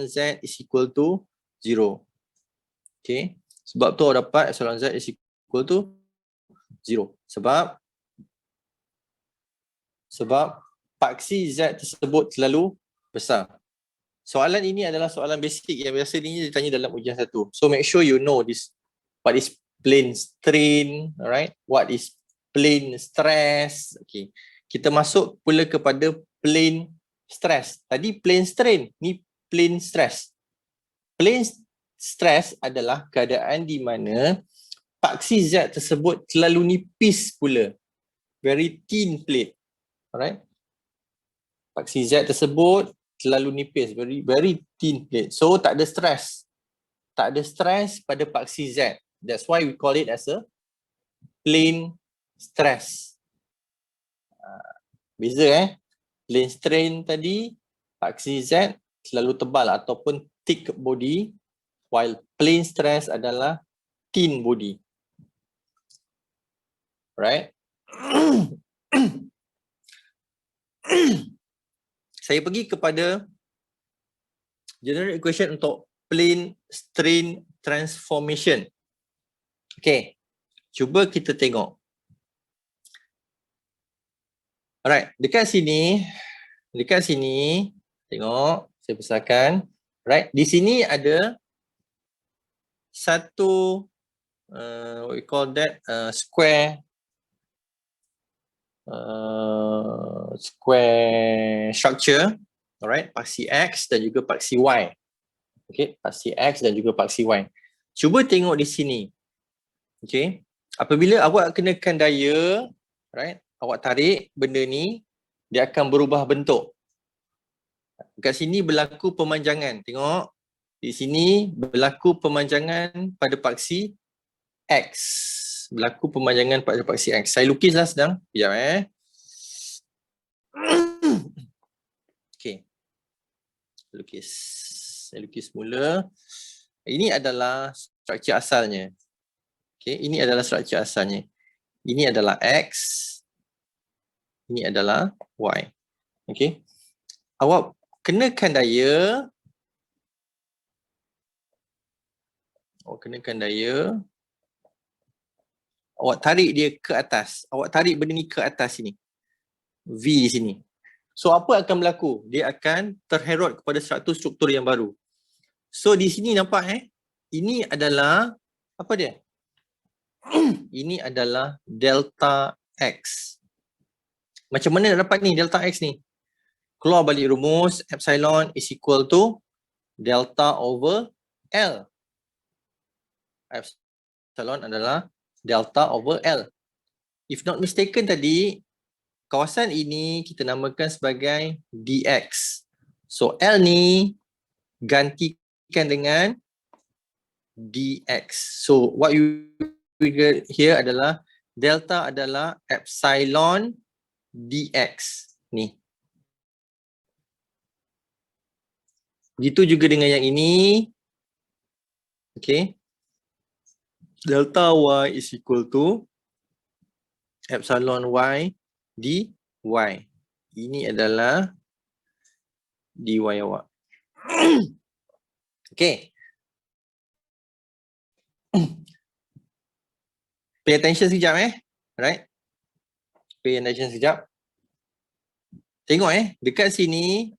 Z is equal to 0. Okay. Sebab tu awak dapat epsilon Z is equal to 0. Sebab paksi Z tersebut terlalu besar. Soalan ini adalah soalan basic yang biasa ni ditanya dalam ujian 1. So make sure you know this. What is plane strain, alright? What is plane stress? Okay. Kita masuk pula kepada plane stress. Tadi plane strain, ni plane stress. Plane stress adalah keadaan di mana paksi Z tersebut terlalu nipis pula. Very thin plate. Alright? Paksi Z tersebut terlalu nipis, very thin plate. So tak ada stress. Tak ada stress pada paksi Z. That's why we call it as a plane stress. Beza plane strain tadi, paksi Z terlalu tebal ataupun thick body, while plane stress adalah thin body. Right? Saya pergi kepada general equation untuk plane strain transformation. Okay, cuba kita tengok. Alright, dekat sini, tengok, saya besarkan. Right, di sini ada satu, what we call that, square structure. Alright, paksi X dan juga paksi Y. Okay, paksi X dan juga paksi Y. Cuba tengok di sini. Okay, apabila awak kenakan daya, right, awak tarik benda ni, dia akan berubah bentuk. Dekat sini berlaku pemanjangan. Tengok, di sini berlaku pemanjangan pada paksi X. Berlaku pemanjangan pada paksi X. Saya lukislah sedang. Sekejap Okay. Saya lukis mula. Ini adalah struktur asalnya. Okay, ini adalah struktur asalnya. Ini adalah X. Ini adalah Y. Okay. Awak kenakan daya. Awak tarik dia ke atas. Awak tarik benda ni ke atas sini. V sini. So apa akan berlaku? Dia akan terherot kepada struktur yang baru. So di sini nampak ini adalah apa dia? Ini adalah delta X. Macam mana nak dapat ni delta X ni? Keluar balik rumus, epsilon is equal to delta over L. Epsilon adalah delta over L. If not mistaken tadi, kawasan ini kita namakan sebagai dx. So L ni gantikan dengan dx. So what you get here adalah delta adalah epsilon dx ni. Begitu juga dengan yang ini. Okay. Delta y is equal to epsilon y dy. Ini adalah dy awak. Okay. Pay attention sekejap Right. Pay attention sekejap. Tengok dekat sini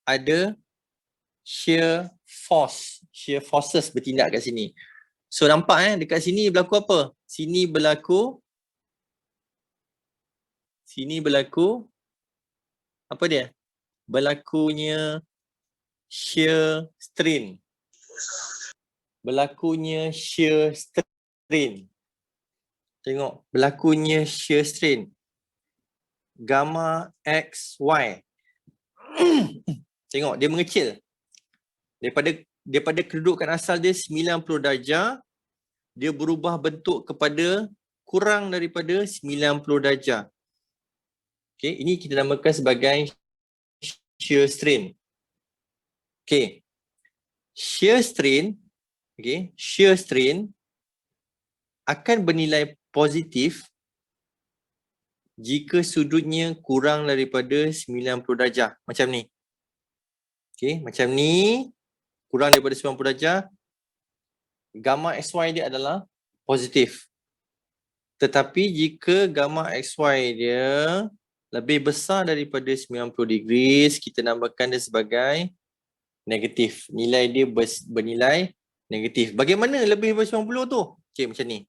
ada shear force. Shear forces bertindak kat sini. So nampak dekat sini berlaku apa? Sini berlaku apa dia? Berlakunya shear strain. Tengok, berlakunya shear strain. Gamma XY. Tengok, dia mengecil. Daripada kedudukan asal dia 90 darjah, dia berubah bentuk kepada kurang daripada 90 darjah. Okay, ini kita namakan sebagai shear strain. Okay, shear strain akan bernilai positif jika sudutnya kurang daripada 90 darjah. Macam ni. Okay, macam ni, kurang daripada 90 darjah, gamma XY dia adalah positif. Tetapi jika gamma XY dia lebih besar daripada 90 degrees, kita namakan dia sebagai negatif. Nilai dia bernilai negatif. Bagaimana lebih daripada 90 tu? Okay, macam ni.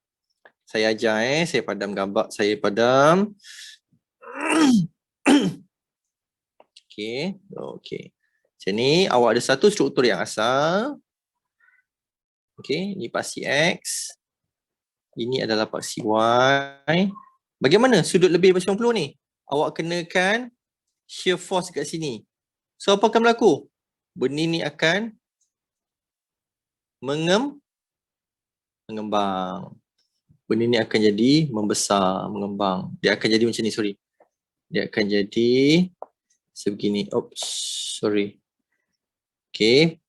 Saya ajar saya padam gambar, saya padam. Okay, okay. Macam ni, awak ada satu struktur yang asal. Okay, ni paksi X. Ini adalah paksi Y. Bagaimana sudut lebih daripada 90 ni? Awak kenakan shear force kat sini. So, apa akan berlaku? Benih ni akan mengembang. Benih ni akan jadi membesar, mengembang. Dia akan jadi macam ni, sorry. Dia akan jadi sebegini. Oops, sorry. Okay.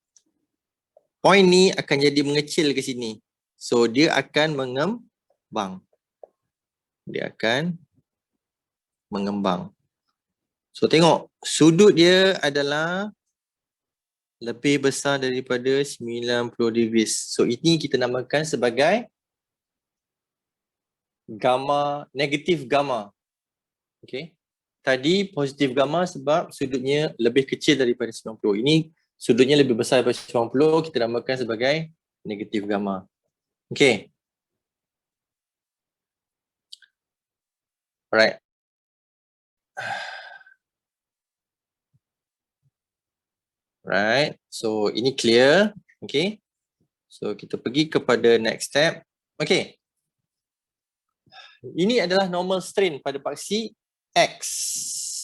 Point ni akan jadi mengecil ke sini. So, dia akan mengembang. Dia akan mengembang. So, tengok. Sudut dia adalah lebih besar daripada 90 degrees. So, ini kita namakan sebagai gamma, negatif gamma. Okay. Tadi positif gamma sebab sudutnya lebih kecil daripada 90. Ini sudutnya lebih besar daripada 90, kita namakan sebagai negatif gamma. Okay. Alright. Right. So, ini clear. Okay. So, kita pergi kepada next step. Okay. Ini adalah normal strain pada paksi X.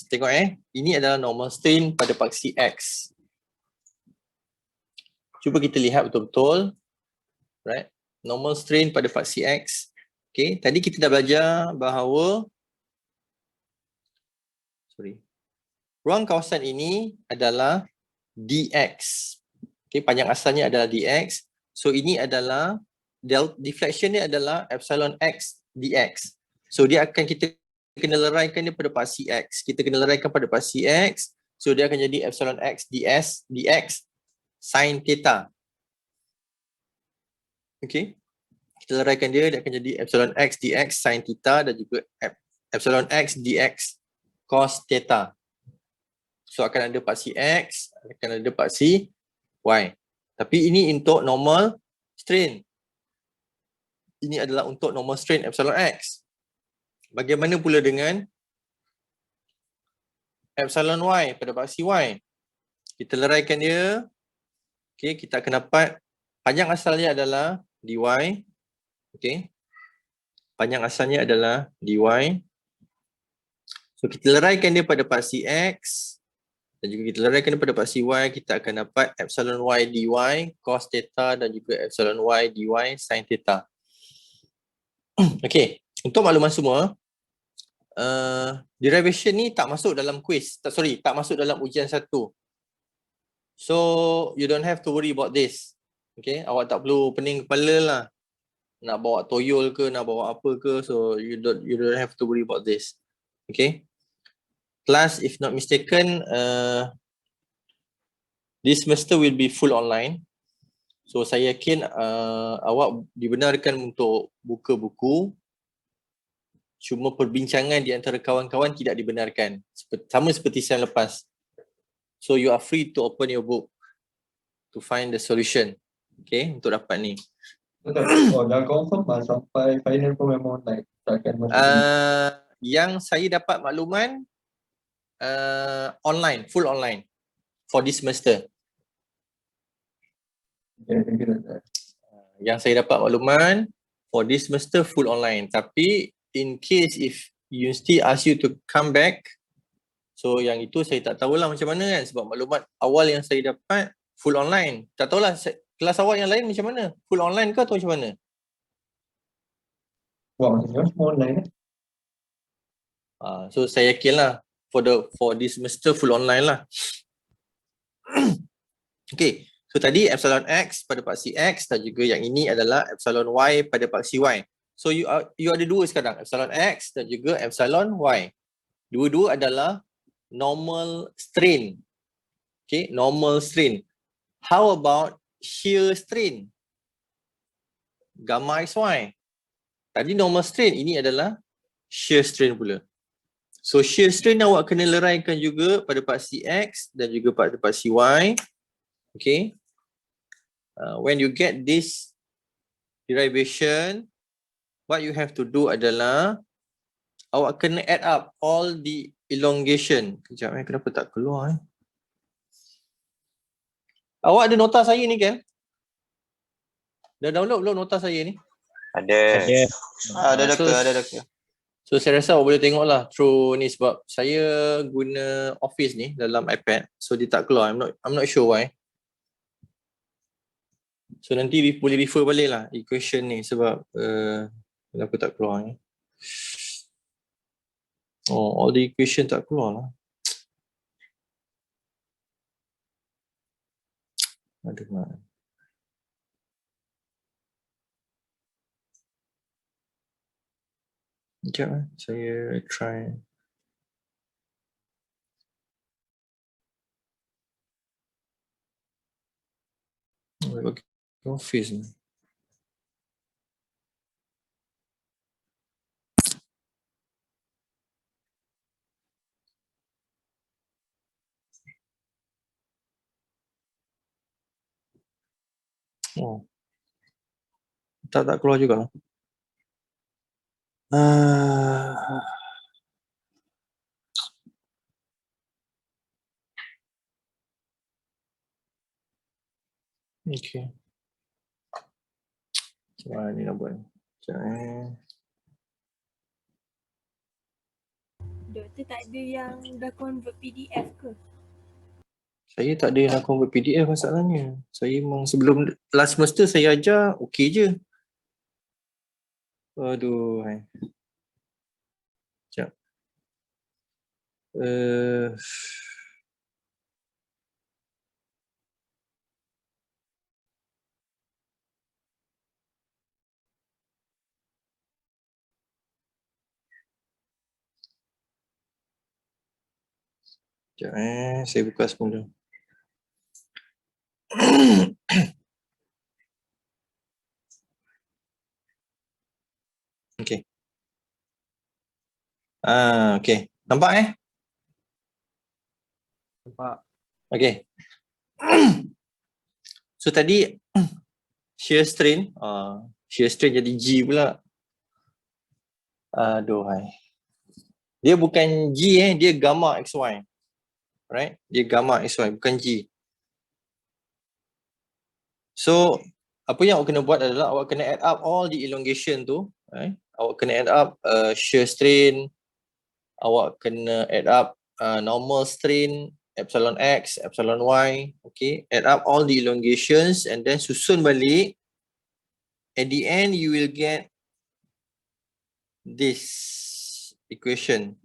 Tengok ini adalah normal strain pada paksi X. Cuba kita lihat betul-betul. Right. Normal strain pada paksi X. Okay, tadi kita dah belajar bahawa ruang kawasan ini adalah dx. Okay, panjang asalnya adalah dx. So ini adalah deflection ni adalah epsilon x dx. So dia akan kita kena leraikan dia pada paksi x. Kita kena leraikan pada paksi x. So dia akan jadi epsilon x dx sin theta. Okay. Kita leraikan dia akan jadi epsilon x dx sin theta dan juga epsilon x dx cos theta. So akan ada paksi x, akan ada paksi y. Tapi ini untuk normal strain. Ini adalah untuk normal strain epsilon x. Bagaimana pula dengan epsilon y pada paksi y? Kita leraikan dia. Okay, kita akan dapat panjang asalnya adalah dy. Okay. Panjang asalnya adalah dy. So kita leraikan dia pada paksi x. Dan juga kita leraikan dia pada paksi y, kita akan dapat epsilon y dy cos theta dan juga epsilon y dy sin theta. Okay, untuk makluman semua, derivation ni tak masuk dalam quiz, tak masuk dalam ujian 1. So, you don't have to worry about this. Okay, awak tak perlu pening kepala lah. Nak bawa toyol ke, nak bawa apa ke, so you don't have to worry about this. Okay. Class, if not mistaken, this semester will be full online. So saya yakin awak dibenarkan untuk buka buku. Cuma perbincangan di antara kawan-kawan tidak dibenarkan. Sama seperti yang lepas. So you are free to open your book to find the solution. Okay, untuk dapat ni. Oh, dah confirm lah sampai final pun memang online. Takkan masuk. Yang saya dapat makluman online, full online for this semester. Okay, thank you. Yang saya dapat makluman for this semester full online. Tapi in case if university ask you to come back, so yang itu saya tak tahulah macam mana kan, sebab maklumat awal yang saya dapat full online. Tak tahulah kelas awak yang lain macam mana? Full online ke atau macam mana? Wah, semua online. So saya yakinlah for this semester full online lah. Okay, so tadi epsilon x pada paksi x dan juga yang ini adalah epsilon y pada paksi y. So you ada dua sekarang, epsilon x dan juga epsilon y. Dua-dua adalah normal strain. Okay, normal strain. How about shear strain? Gamma XY. Tadi normal strain, ini adalah shear strain pula. So shear strain awak kena leraikan juga pada paksi X dan juga pada paksi Y. Okay. When you get this derivation, what you have to do adalah awak kena add up all the elongation. Kejap kenapa tak keluar Awak ada nota saya ni kan? Dah download belum nota saya ni? Ada. Ada doktor, ada doktor. So saya rasa awak boleh tengok lah through ni sebab saya guna Office ni dalam iPad. So dia tak keluar. I'm not sure why. So nanti boleh refer balik lah equation ni sebab kenapa tak keluar ni. Oh, all the equation tak keluar lah. Aduh mana. Sekejap saya try. Bagi Office ni. Oh. Tak keluar juga lah. Okay. Macam mana ni nak buat? Sekejap Doktor tak ada yang dah convert PDF ke? Saya tak ada yang nak convert PDF masalahnya. Saya memang sebelum last semester saya ajar okey je. Aduh. Sekejap. Sekejap saya buka semula. Okay. Okay. Nampak Nampak. Okay. So tadi shear strain jadi G pula. Aduh dia bukan G dia gamma XY. Right? Dia gamma XY bukan G. So apa yang awak kena buat adalah awak kena add up all the elongation tu, right? Awak kena add up shear strain, awak kena add up normal strain, epsilon X, epsilon Y, okay? Add up all the elongations and then susun balik. At the end you will get this equation.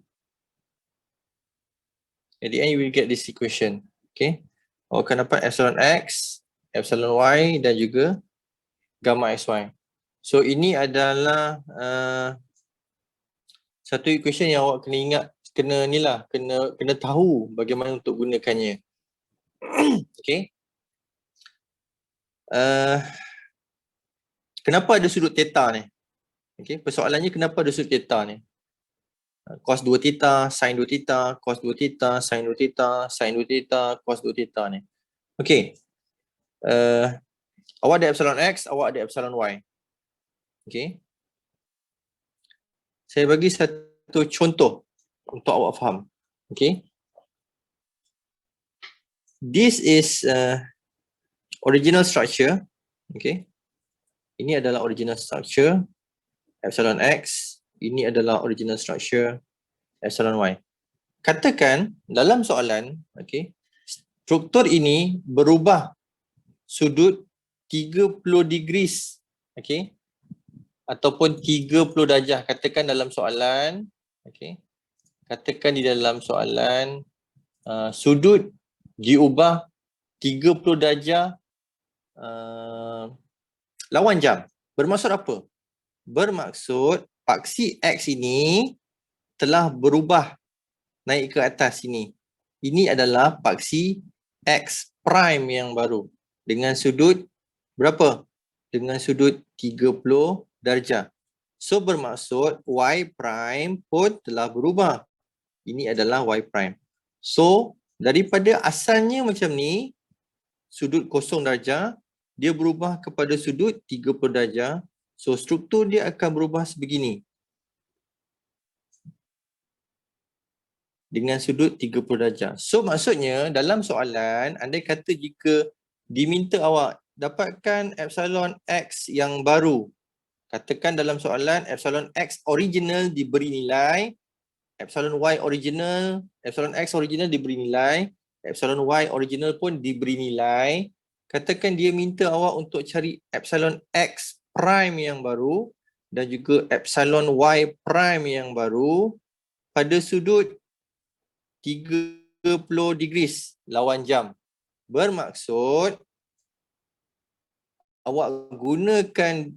At the end you will get this equation, okay? Awak akan dapat epsilon X, epsilon Y dan juga gamma XY. So ini adalah satu equation yang awak kena ingat, kena tahu bagaimana untuk gunakannya. Okay. Kenapa ada sudut theta ni? Okay, persoalannya kenapa ada sudut theta ni? Cos 2 theta, sin 2 theta, cos 2 theta, sin 2 theta, sin 2 theta, cos 2 theta ni. Okay. Awak ada epsilon X, awak ada epsilon Y. Okay. Saya bagi satu contoh untuk awak faham. Okay. This is original structure. Okay. Ini adalah original structure. Epsilon X. Ini adalah original structure. Epsilon Y. Katakan dalam soalan, okay, struktur ini berubah sudut 30 degrees. Okay. Ataupun 30 darjah. Katakan dalam soalan, okay, katakan di dalam soalan sudut diubah 30 darjah lawan jam. Bermaksud apa? Bermaksud paksi X ini telah berubah naik ke atas sini. Ini adalah paksi X prime yang baru dengan sudut berapa? Dengan sudut 30 darjah. So bermaksud Y prime pun telah berubah. Ini adalah Y prime. So daripada asalnya macam ni, sudut 0 darjah, dia berubah kepada sudut 30 darjah. So struktur dia akan berubah sebegini. Dengan sudut 30 darjah. So maksudnya dalam soalan, andai kata jika diminta awak dapatkan epsilon X yang baru. Katakan dalam soalan epsilon X original diberi nilai, epsilon Y original, epsilon X original diberi nilai, epsilon Y original pun diberi nilai. Katakan dia minta awak untuk cari epsilon X prime yang baru dan juga epsilon Y prime yang baru pada sudut 30 degrees lawan jam. Bermaksud awak gunakan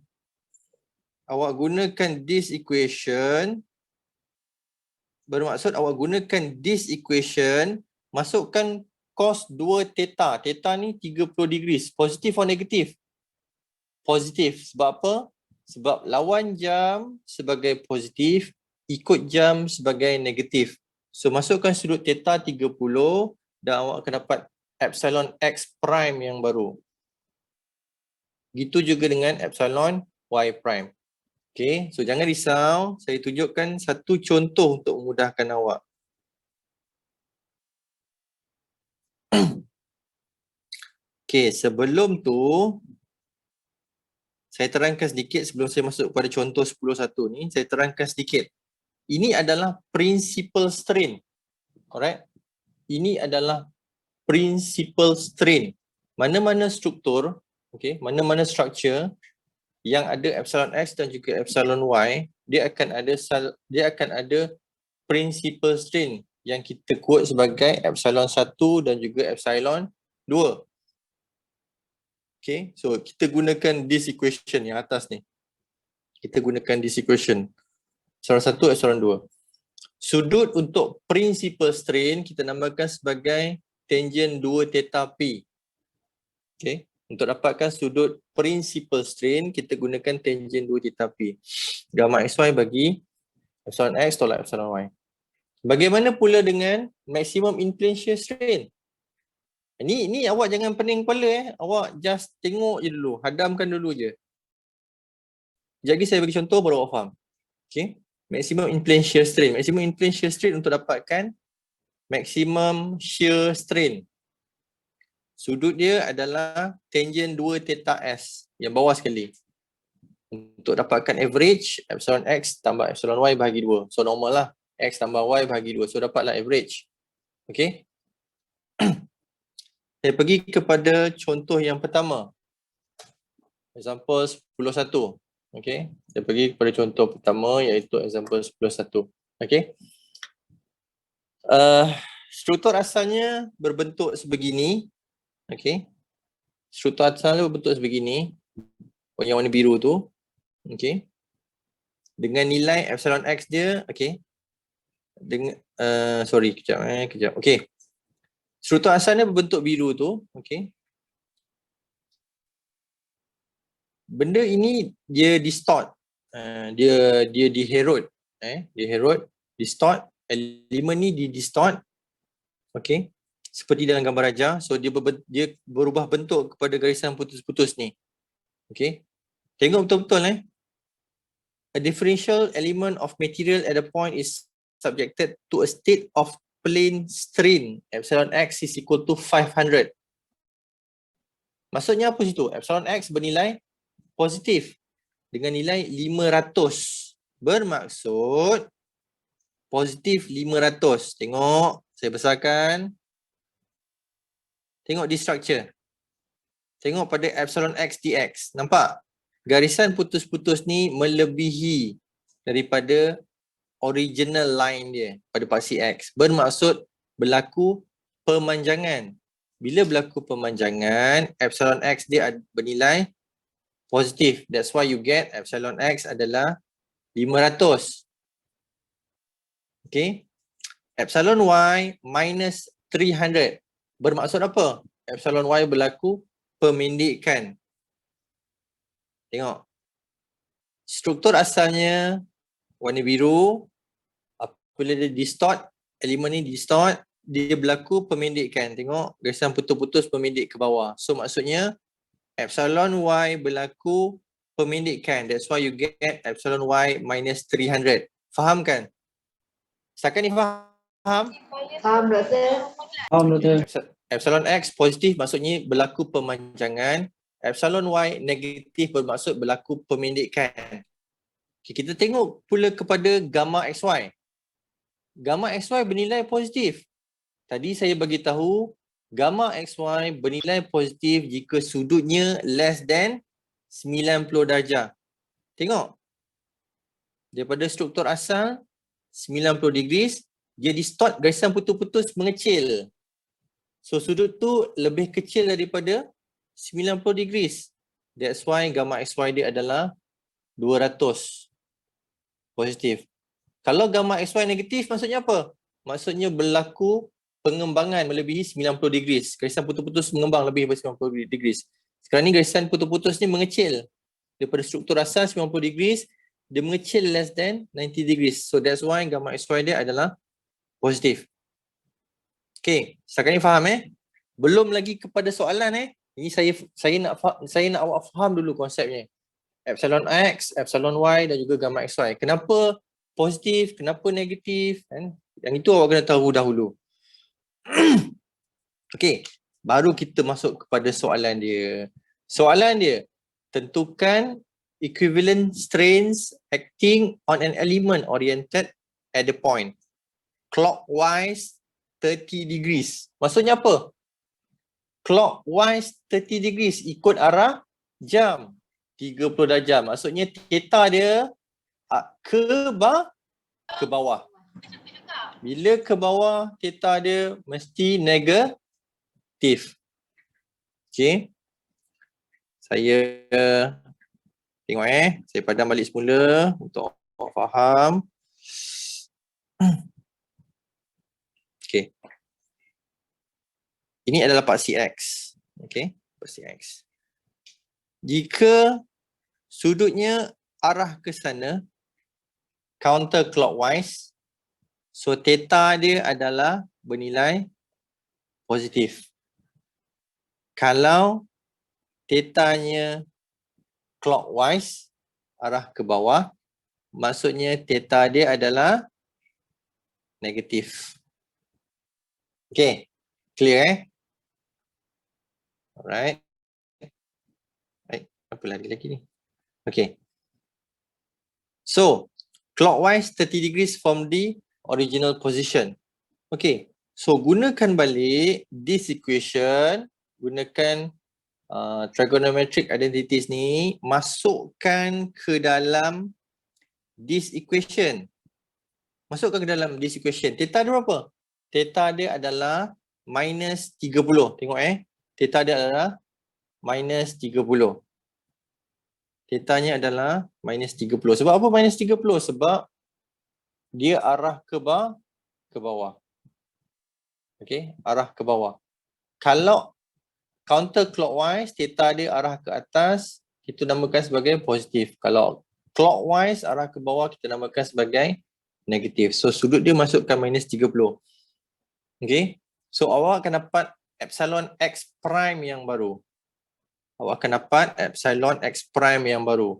this equation, masukkan cos 2 theta. Theta ni 30 degrees. Positif atau negatif? Positif. Sebab apa? Sebab lawan jam sebagai positif, ikut jam sebagai negatif. So masukkan sudut theta 30 dan awak akan dapat epsilon X prime yang baru. Gitu juga dengan epsilon Y prime. Okay, so jangan risau. Saya tunjukkan satu contoh untuk memudahkan awak. Okay, sebelum tu, saya terangkan sedikit sebelum saya masuk kepada contoh 10.1 ni, saya terangkan sedikit. Ini adalah principal strain. Alright? Ini adalah principal strain. Mana-mana struktur, okay, mana-mana structure yang ada epsilon X dan juga epsilon Y, dia akan ada principal strain yang kita quote sebagai epsilon 1 dan juga epsilon 2. Okay, so kita gunakan this equation yang atas ni. Kita gunakan this equation. Epsilon 1, epsilon 2. Sudut untuk principal strain kita namakan sebagai tangent 2 theta P. Okay. Untuk dapatkan sudut principal strain, kita gunakan tangent 2 theta P. Gamma XY bagi epsilon X tolak epsilon Y. Bagaimana pula dengan maximum in plane shear strain? Ni awak jangan pening kepala Awak just tengok je dulu, hadamkan dulu je. Jadi saya bagi contoh baru awak faham. Okay. Maximum in plane shear strain. Maximum in plane shear strain untuk dapatkan maximum shear strain. Sudut dia adalah tangent 2 theta S yang bawah sekali. Untuk dapatkan average, epsilon X tambah epsilon Y bahagi 2. So normal lah. X tambah Y bahagi 2. So dapatlah average. Okay. Saya pergi kepada contoh yang pertama. Example 10.1. Okay. Saya pergi kepada contoh pertama iaitu example 10.1. Okay. Struktur asalnya berbentuk sebegini. Okay. Struktur asalnya berbentuk sebegini. Yang warna biru tu. Okay. Dengan nilai epsilon X dia. Okay. Dengan, kejap. Okay. Struktur asalnya berbentuk biru tu. Okay. Benda ini dia distort. Dia di-herod. Di-herod, distort. Elemen ni di-distort. Okay. Seperti dalam gambar rajah. So dia berubah bentuk kepada garisan putus-putus ni. Okay. Tengok betul-betul A differential element of material at a point is subjected to a state of plane strain. Epsilon X is equal to 500. Maksudnya apa situ? Epsilon X bernilai positif dengan nilai 500. Bermaksud positif 500. Tengok, saya besarkan. Tengok di structure. Tengok pada epsilon X dx. Nampak? Garisan putus-putus ni melebihi daripada original line dia pada paksi X. Bermaksud berlaku pemanjangan. Bila berlaku pemanjangan, epsilon X dia bernilai positif. That's why you get epsilon X adalah 500. Okay. Epsilon Y minus 300. Bermaksud apa? Epsilon Y berlaku pemendekkan. Tengok. Struktur asalnya warna biru. Apabila dia distort, elemen ni distort, dia berlaku pemendekkan. Tengok garisan putus-putus pemendek ke bawah. So maksudnya epsilon Y berlaku pemendekkan. That's why you get epsilon Y minus 300. Faham kan? Setakat ni faham? Faham doktor? Faham doktor. Epsilon X positif maksudnya berlaku pemanjangan. Epsilon Y negatif bermaksud berlaku pemendekkan. Okay, kita tengok pula kepada gamma XY. Gamma XY bernilai positif. Tadi saya bagi tahu gamma XY bernilai positif jika sudutnya less than 90 darjah. Tengok. Daripada struktur asal 90 degrees, dia distort, garisan putus-putus mengecil. So sudut tu lebih kecil daripada 90 degrees. That's why gamma XY dia adalah 200 positif. Kalau gamma XY negatif maksudnya apa? Maksudnya berlaku pengembangan melebihi 90 degrees. Garisan putus-putus mengembang lebih daripada 90 degrees. Sekarang ni garisan putus-putus ni mengecil. Daripada struktur asal 90 degrees, dia mengecil less than 90 degrees. So that's why gamma XY dia adalah positif. Okay, setakat ni faham Belum lagi kepada soalan Ini saya nak awak faham dulu konsepnya. Epsilon X, Epsilon Y dan juga gamma XY. Kenapa positif, kenapa negatif kan? Yang itu awak kena tahu dahulu. Okey, baru kita masuk kepada soalan dia. Soalan dia, tentukan equivalent strains acting on an element oriented at the point clockwise 30 degrees. Maksudnya apa? Clockwise 30 degrees ikut arah jam 30 darjah. Maksudnya theta dia ke bawah. Bila ke bawah, theta dia mesti negatif. Okey. Saya tengok saya padam balik semula untuk awak faham. Okey. Ini adalah paksi X. Okey, paksi X. Jika sudutnya arah ke sana counter clockwise, so theta dia adalah bernilai positif. Kalau theta-nya clockwise, arah ke bawah, maksudnya theta dia adalah negatif. Okay, clear Alright. Right, apa lagi ni? Okay. So, clockwise 30 degrees from the original position. Okay, so gunakan balik this equation, gunakan trigonometric identities ni, masukkan ke dalam this equation. Masukkan ke dalam this equation. Theta dia berapa? Theta dia adalah minus 30. Tengok theta dia adalah minus 30. Theta-nya adalah minus 30. Sebab apa minus 30? Sebab dia arah ke bawah. Okey, arah ke bawah. Kalau counter clockwise, theta dia arah ke atas, kita namakan sebagai positif. Kalau clockwise, arah ke bawah, kita namakan sebagai negatif. So sudut dia masukkan minus 30. Okey, so awak akan dapat epsilon X prime yang baru. Awak akan dapat epsilon X prime yang baru.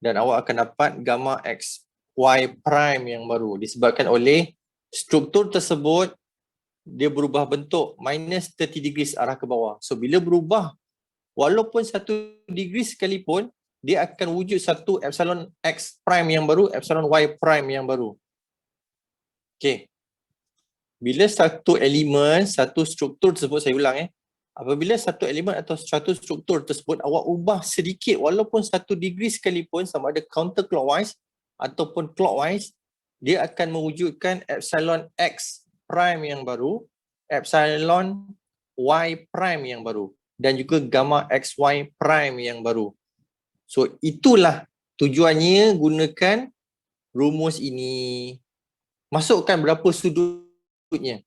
Dan awak akan dapat gamma X Y prime yang baru. Disebabkan oleh struktur tersebut, dia berubah bentuk minus 30 degrees arah ke bawah. So bila berubah, walaupun 1 degree sekalipun, dia akan wujud satu epsilon X prime yang baru, epsilon Y prime yang baru. Okay. Bila satu elemen, satu struktur tersebut, saya ulang apabila satu elemen atau satu struktur tersebut awak ubah sedikit walaupun 1 degree sekalipun, sama ada counter clockwise ataupun clockwise, dia akan mewujudkan epsilon X prime yang baru, epsilon Y prime yang baru dan juga gamma XY prime yang baru. So itulah tujuannya gunakan rumus ini. Masukkan berapa sudutnya.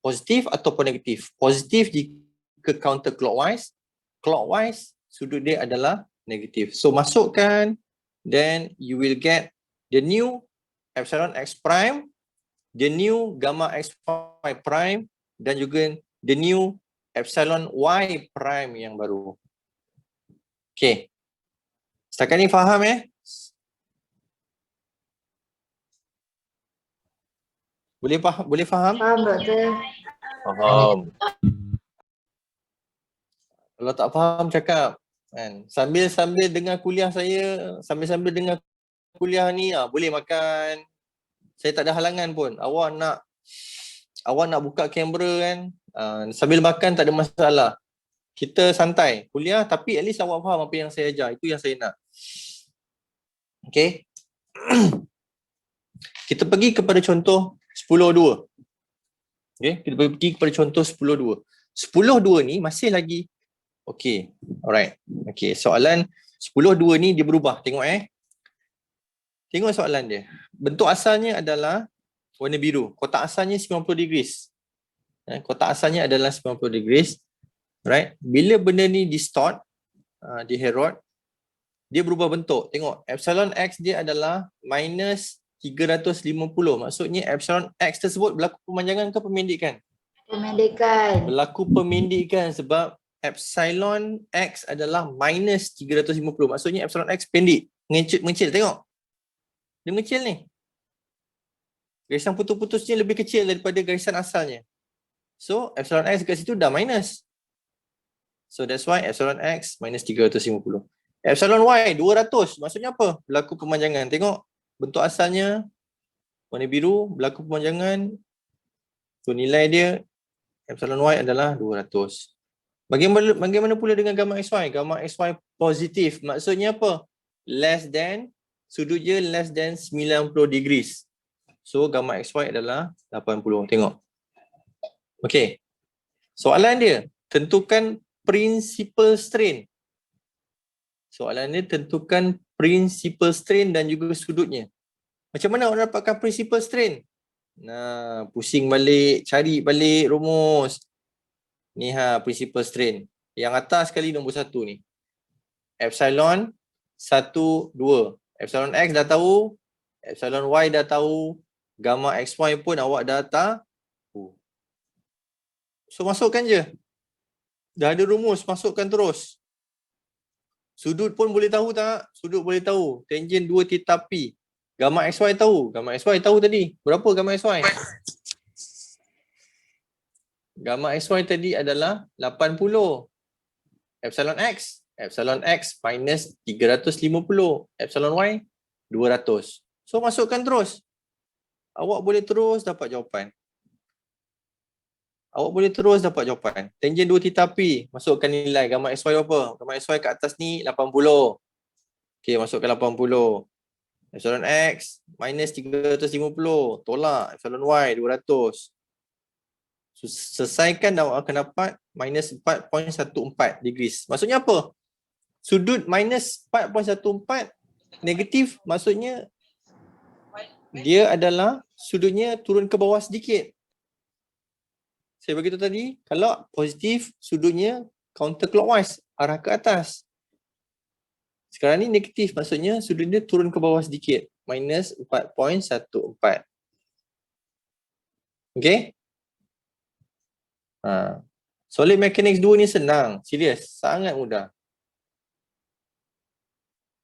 Positif ataupun negatif. Positif jika counter clockwise, clockwise sudut dia adalah negatif. So masukkan, then you will get the new epsilon x prime, the new gamma xy prime dan juga the new epsilon y prime yang baru. Okay. Setakat ni faham Boleh faham? Faham doktor. Faham. Kalau tak faham cakap kan. Sambil dengar kuliah saya, sambil dengar kuliah ni boleh makan. Saya tak ada halangan pun. Awak nak buka kamera kan, sambil makan tak ada masalah. Kita santai kuliah tapi at least awak faham apa yang saya ajar. Itu yang saya nak. Okay. Kita pergi kepada contoh 10.2. Okay, kita pergi kepada contoh 10.2. 10.2 ni masih lagi okay. Alright. Okay, soalan 10.2 ni dia berubah. Tengok Tengok soalan dia. Bentuk asalnya adalah warna biru. Kotak asalnya 90 degrees. Kotak asalnya adalah 90 degrees. Right. Bila benda ni distort, di Herod, dia berubah bentuk. Tengok, epsilon x dia adalah minus 350. Maksudnya epsilon x tersebut berlaku pemanjangan ke pemendikan? Pemendikan. Berlaku pemendikan sebab epsilon x adalah minus 350. Maksudnya epsilon x pendek. Mengecil. Tengok. Dia mengecil ni. Garisan putus-putusnya lebih kecil daripada garisan asalnya. So, epsilon x kat situ dah minus. So, that's why epsilon x minus 350. Epsilon y 200. Maksudnya apa? Berlaku pemanjangan. Tengok. Bentuk asalnya warna biru, berlaku pemanjangan. So, nilai dia epsilon y adalah 200. Bagaimana pula dengan gamma xy? Gamma xy positif. Maksudnya apa? Less than, sudut dia less than 90 degrees. So, gamma xy adalah 80. Tengok. Okay. Soalan dia, tentukan principal strain. Soalan dia tentukan principal strain dan juga sudutnya. Macam mana orang dapatkan principal strain? Nah, pusing balik, cari balik rumus. Ni principal strain. Yang atas sekali nombor 1 ni. Epsilon 1, 2. Epsilon x dah tahu, epsilon y dah tahu, gamma xy pun awak dah tahu. So masukkan je. Dah ada rumus, masukkan terus. Sudut pun boleh tahu tak? Sudut boleh tahu. Tangent 2 theta pi. Gamma xy tahu. Gamma xy tahu tadi. Berapa gamma xy? Gamma xy tadi adalah 80. Epsilon x minus 350. Epsilon y 200. So masukkan terus. Awak boleh terus dapat jawapan. Tangent 2 theta pi. Masukkan nilai gamma xy apa? Gamma xy kat atas ni 80. Okey, masukkan 80. Epsilon x minus 350. Tolak epsilon y 200. Selesaikan dan awak akan dapat minus 4.14 degrees. Maksudnya apa? Sudut minus 4.14 negatif, maksudnya dia adalah sudutnya turun ke bawah sedikit. Saya beritahu tadi, kalau positif sudutnya counterclockwise, arah ke atas. Sekarang ni negatif, maksudnya sudutnya turun ke bawah sedikit. Minus 4.14. Okay? Solid mechanics 2 ni senang. Serius, sangat mudah.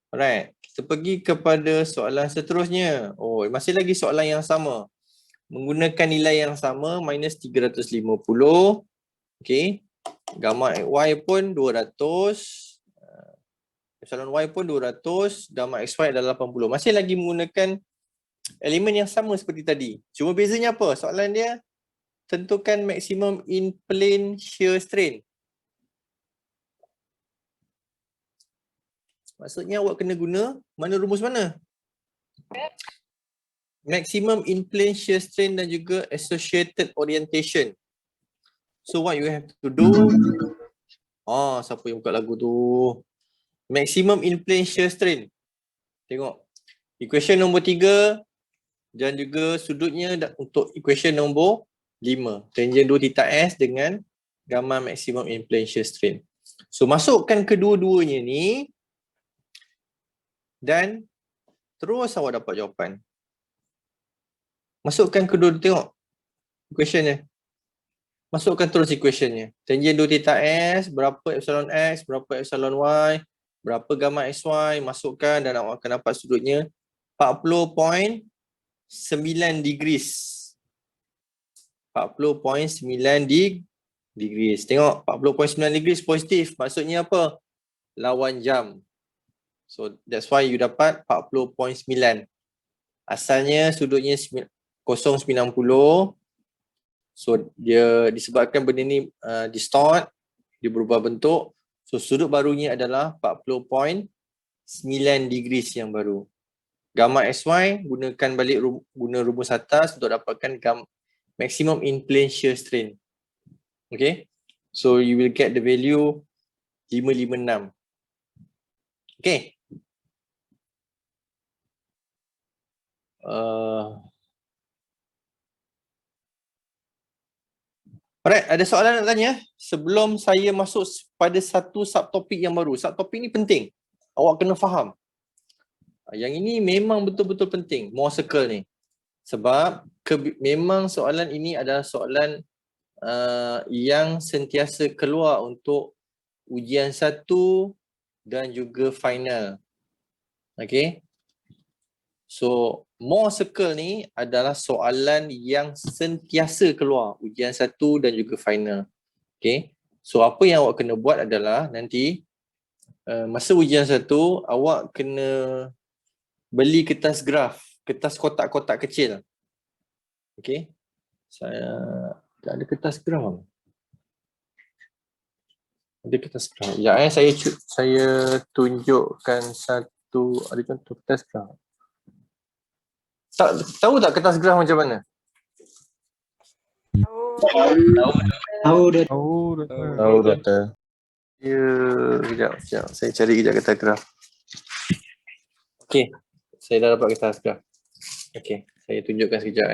Alright, kita pergi kepada soalan seterusnya. Oh, masih lagi soalan yang sama. Menggunakan nilai yang sama, minus 350. Okay. Gamma y pun 200. Epsilon y pun 200. Gamma xy adalah 80. Masih lagi menggunakan elemen yang sama seperti tadi. Cuma bezanya apa? Soalan dia, tentukan maximum in plane shear strain. Maksudnya awak kena guna rumus mana? Maximum in plane shear strain dan juga associated orientation. So what you have to do, siapa yang buka lagu tu? Maximum in plane shear strain. Tengok. Equation nombor 3 dan juga sudutnya untuk equation nombor 5. Tangent 2 theta S dengan gamma maximum in plane shear strain. So masukkan kedua-duanya ni dan terus awak dapat jawapan. Masukkan kedua, tengok equation-nya. Masukkan terus equation-nya. Tangent 2 theta S, berapa epsilon X, berapa epsilon Y, berapa gamma XY, masukkan dan awak akan dapat sudutnya 40.9 degrees. 40.9 degrees. Tengok 40.9 degrees positif. Maksudnya apa? Lawan jam. So that's why you dapat 40.9. Asalnya sudutnya 0.90. So dia disebabkan benda ni distort, dia berubah bentuk. So sudut barunya adalah 40.9 degrees yang baru. Gamma XY gunakan balik guna rumus atas untuk dapatkan maximum in plane shear strain. Okay. So you will get the value 556. Okay. Alright, ada soalan nak tanya? Sebelum saya masuk pada satu subtopik yang baru. Subtopik ni penting. Awak kena faham. Yang ini memang betul-betul penting, Mohr circle ni. Sebab memang soalan ini adalah soalan yang sentiasa keluar untuk ujian 1 dan juga final. Okay. So Mohr circle ni adalah soalan yang sentiasa keluar ujian 1 dan juga final. Okay. So apa yang awak kena buat adalah nanti masa ujian 1 awak kena beli kertas graf, kertas kotak-kotak kecil. Okay. Saya tak ada kertas graf. Ada kertas graf. Ya, saya tunjukkan satu, ada contoh kertas graf. Tahu tak kertas graf macam mana? Tahu Doktor. Ya, kejap. Saya cari kejap kertas graf. Okey, saya dah dapat kertas graf. Okey, saya tunjukkan sekejap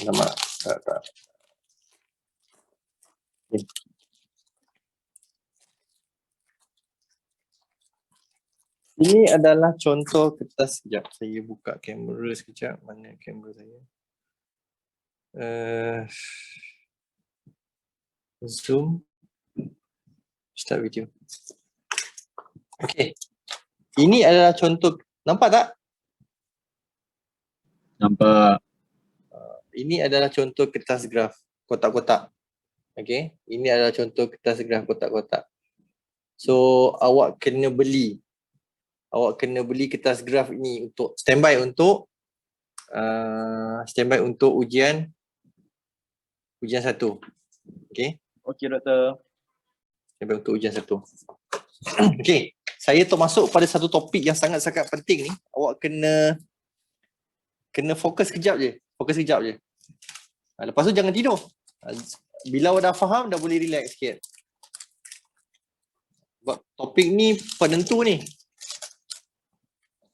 Alamak, tak. Okay. Ini adalah contoh kertas. Sekejap, saya buka kamera sekejap. Mana kamera saya? Zoom. Start video. Okay. Ini adalah contoh. Nampak tak? Nampak. Ini adalah contoh kertas graf kotak-kotak. Okay. Ini adalah contoh kertas graf kotak-kotak. So, awak kena beli. Awak kena beli kertas graf ini untuk standby untuk ujian 1. Okey. Okey doktor. Standby untuk ujian 1. Okey. Saya termasuk pada satu topik yang sangat-sangat penting ni. Awak kena fokus kejap je. Lepas tu jangan tidur. Bila awak dah faham, dah boleh relax sikit. Sebab topik ni penentu ni.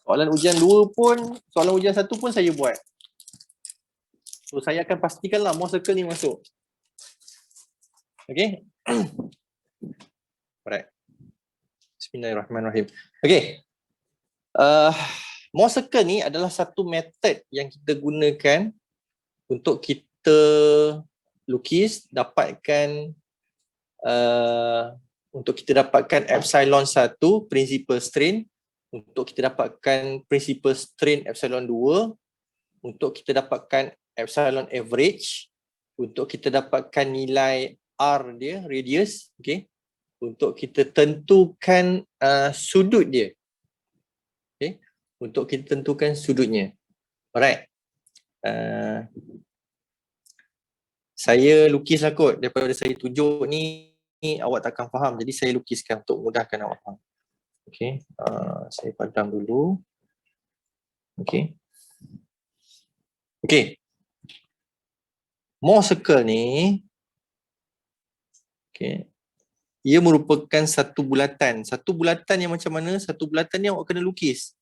Soalan ujian 2 pun, soalan ujian 1 pun saya buat. So saya akan pastikanlah Mohr circle ni masuk. Okay. Alright. Bismillahirrahmanirrahim. Okay. Mohr circle ni adalah satu method yang kita gunakan untuk kita lukis, dapatkan untuk kita dapatkan epsilon 1 principal strain, untuk kita dapatkan principal strain epsilon 2, untuk kita dapatkan epsilon average, untuk kita dapatkan nilai R dia, radius, okay, untuk kita tentukan sudut dia. Okay, untuk kita tentukan sudutnya. Alright. Saya lukislah kot, daripada saya tunjuk ni awak takkan faham, jadi saya lukiskan untuk mudahkan awak faham. Okay, saya padam dulu. Okay. Okay. Mohr circle ni, okay, ia merupakan satu bulatan. Satu bulatan yang macam mana? Satu bulatan ni awak kena lukis.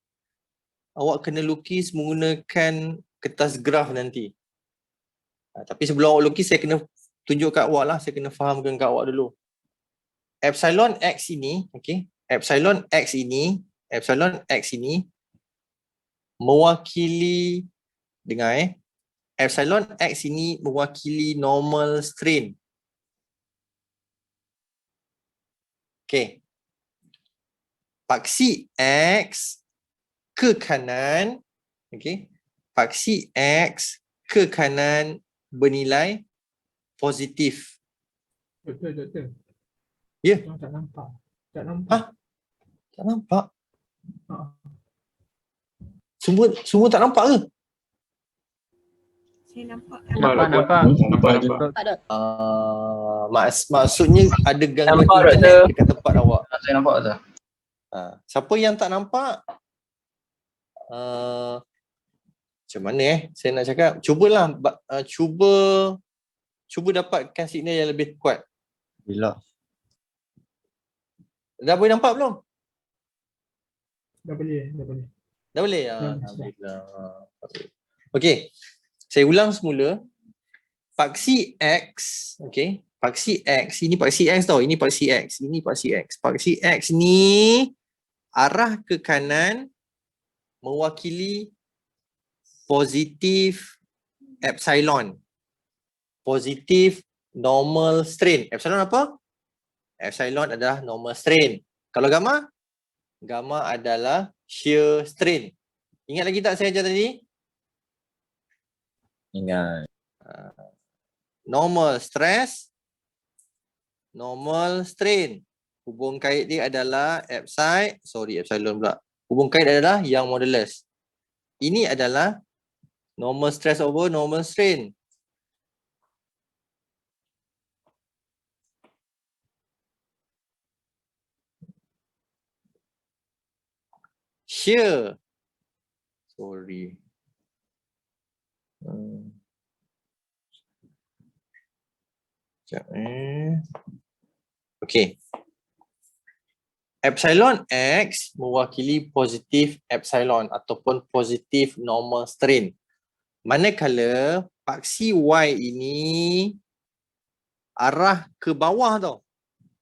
Awak kena lukis menggunakan kertas graf nanti. Tapi sebelum awak lukis, saya kena tunjuk kat awak lah. Saya kena fahamkan kat awak dulu. Epsilon X ini, okay, Epsilon X ini mewakili, dengar Epsilon X ini mewakili normal strain. Okay. Paksi X ke kanan, okay, paksi X ke kanan bernilai positif. Doktor. Ya. Tak nampak. Tak nampak. Hah? Tak nampak? Ha. Semua tak nampak ke? Saya nampak. Nampak. Maksudnya ada gangguan Nampak, internet Doktor. dekat tempat awak. Saya nampak tak? Siapa yang tak nampak? Macam mana saya nak cakap? Cubalah, cuba dapatkan signal yang lebih kuat. Bila? Dah boleh nampak belum? Dah boleh. Dah boleh? Dah. Alhamdulillah. Okey. Saya ulang semula. Paksi X, okey. Paksi X, ini paksi X tau. Ini paksi X. Ini paksi X. Paksi X ni arah ke kanan mewakili positif epsilon. Positif normal strain. Epsilon apa? Epsilon adalah normal strain. Kalau gamma? Gamma adalah shear strain. Ingat lagi tak saya ajar tadi? Ingat. Normal stress, normal strain. Hubung kait dia adalah epsilon pula. Hubung kait adalah Young modulus. Ini adalah normal stress over normal strain. Shear. Sorry. Sekejap Okey. Epsilon X mewakili positif epsilon ataupun positif normal strain. Manakala paksi Y ini arah ke bawah tau.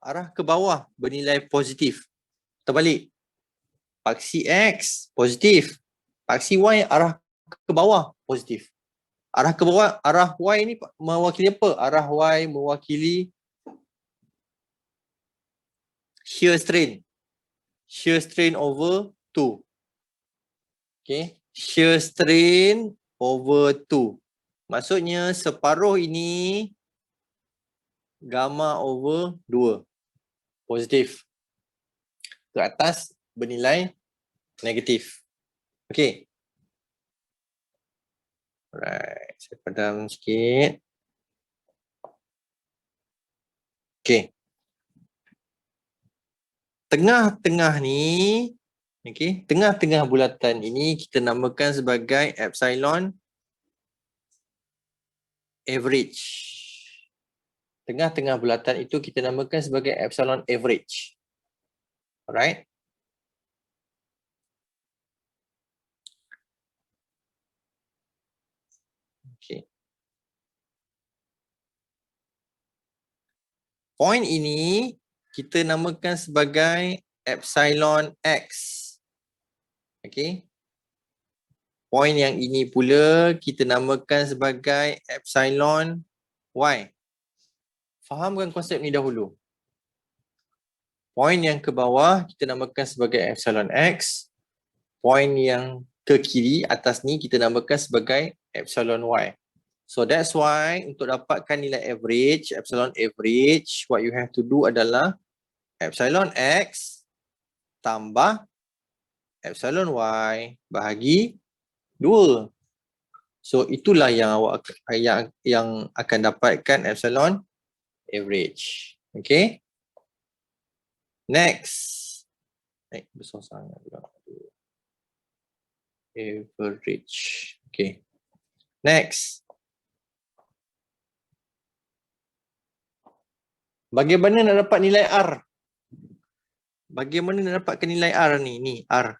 Arah ke bawah bernilai positif. Terbalik. Paksi X positif. Paksi Y arah ke bawah positif. Arah ke bawah, arah Y ni mewakili apa? Arah Y mewakili shear strain. Shear strain over 2. Okay. Shear strain over 2. Maksudnya separuh ini gamma over 2. Positif. Ke atas bernilai negatif. Okay. Alright. Saya padam sikit. Okay. Tengah-tengah ni, okay, tengah-tengah bulatan ini kita namakan sebagai epsilon average. Tengah-tengah bulatan itu kita namakan sebagai epsilon average. Alright. Okay. Point ini kita namakan sebagai epsilon X. Okay. Point yang ini pula kita namakan sebagai epsilon Y. Fahamkan konsep ni dahulu. Point yang ke bawah kita namakan sebagai epsilon X. Point yang ke kiri atas ni kita namakan sebagai epsilon Y. So that's why untuk dapatkan nilai average, epsilon average, what you have to do adalah epsilon X tambah epsilon Y bahagi 2. So itulah yang awak yang akan dapatkan epsilon average. Okay. Next. Besar sangat juga. Average. Okay. Next. Bagaimana nak dapat nilai R? Bagaimana nak dapatkan nilai R ni? Ni R.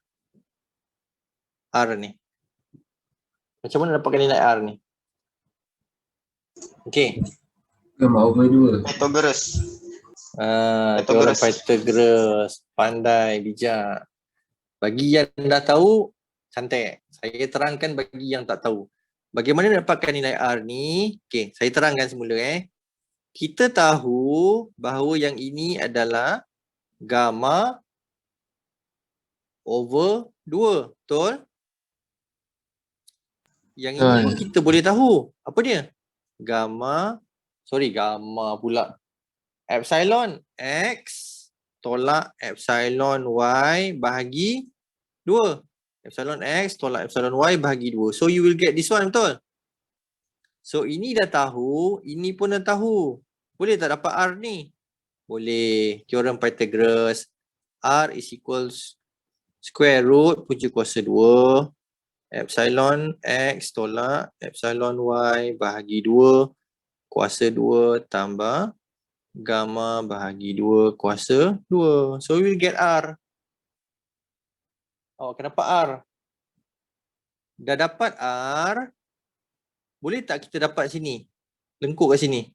R ni. Macam mana dapatkan nilai R ni? Okay. Gamma over 2. Pythagoras. Teorem Pythagoras. Pythagoras. Pandai, bijak. Bagi yang dah tahu, cantik. Saya terangkan bagi yang tak tahu. Bagaimana nak dapatkan nilai R ni? Okay, saya terangkan semula Kita tahu bahawa yang ini adalah gamma over 2. Betul? Yang ini pun kita boleh tahu. Apa dia? Gamma pula. Epsilon X tolak epsilon Y bahagi 2. Epsilon X tolak epsilon Y bahagi 2. So you will get this one, betul? So ini dah tahu, ini pun dah tahu. Boleh tak dapat R ni? Boleh. Teorem Pythagoras. R is equals square root punca kuasa 2. Epsilon X tolak epsilon Y bahagi 2 kuasa 2 tambah gamma bahagi 2 kuasa 2. So we will get R. Kenapa R? Dah dapat R. Boleh tak kita dapat sini? Lengkuk kat sini.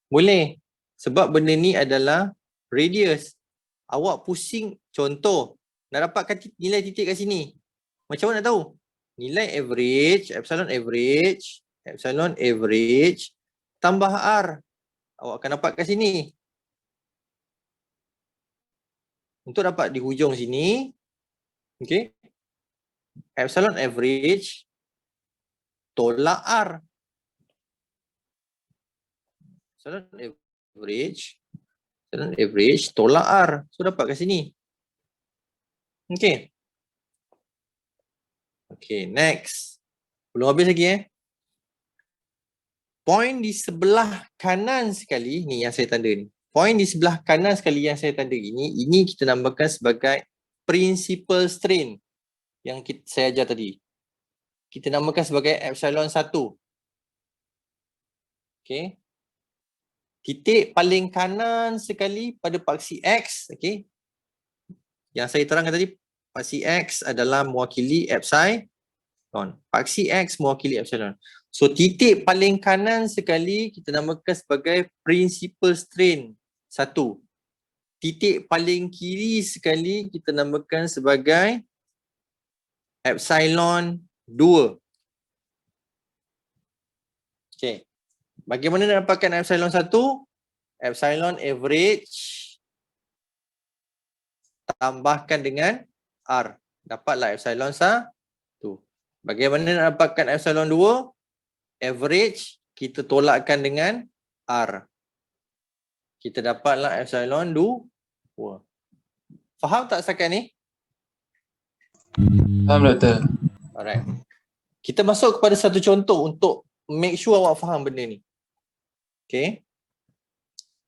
Boleh. Sebab benda ni adalah radius. Awak pusing, contoh. Nak dapatkan nilai titik kat sini. Macam mana nak tahu? Nilai average, epsilon average tambah R. Awak akan dapat kat sini. Untuk dapat di hujung sini, okay, epsilon average tolak R. Epsilon average tolak R. So dapat kat sini. Okay. Okay, next. Belum habis lagi Point di sebelah kanan sekali, ni yang saya tanda ni. Point di sebelah kanan sekali yang saya tanda ini kita namakan sebagai principal strain yang saya ajar tadi. Kita namakan sebagai epsilon 1. Okay. Titik paling kanan sekali pada paksi X, okay. Yang saya terangkan tadi, paksi X adalah mewakili epsilon. Paksi X mewakili epsilon. So titik paling kanan sekali kita namakan sebagai principal strain 1. Titik paling kiri sekali kita namakan sebagai epsilon 2. Okay. Bagaimana nak dapatkan epsilon 1? Epsilon average tambahkan dengan R. Dapatlah epsilon 1. Bagaimana nak dapatkan epsilon 2? Average kita tolakkan dengan R. Kita dapatlah epsilon 2. Faham tak setakat ni? Faham, Doktor. Alright. Kita masuk kepada satu contoh untuk make sure awak faham benda ni. Okay.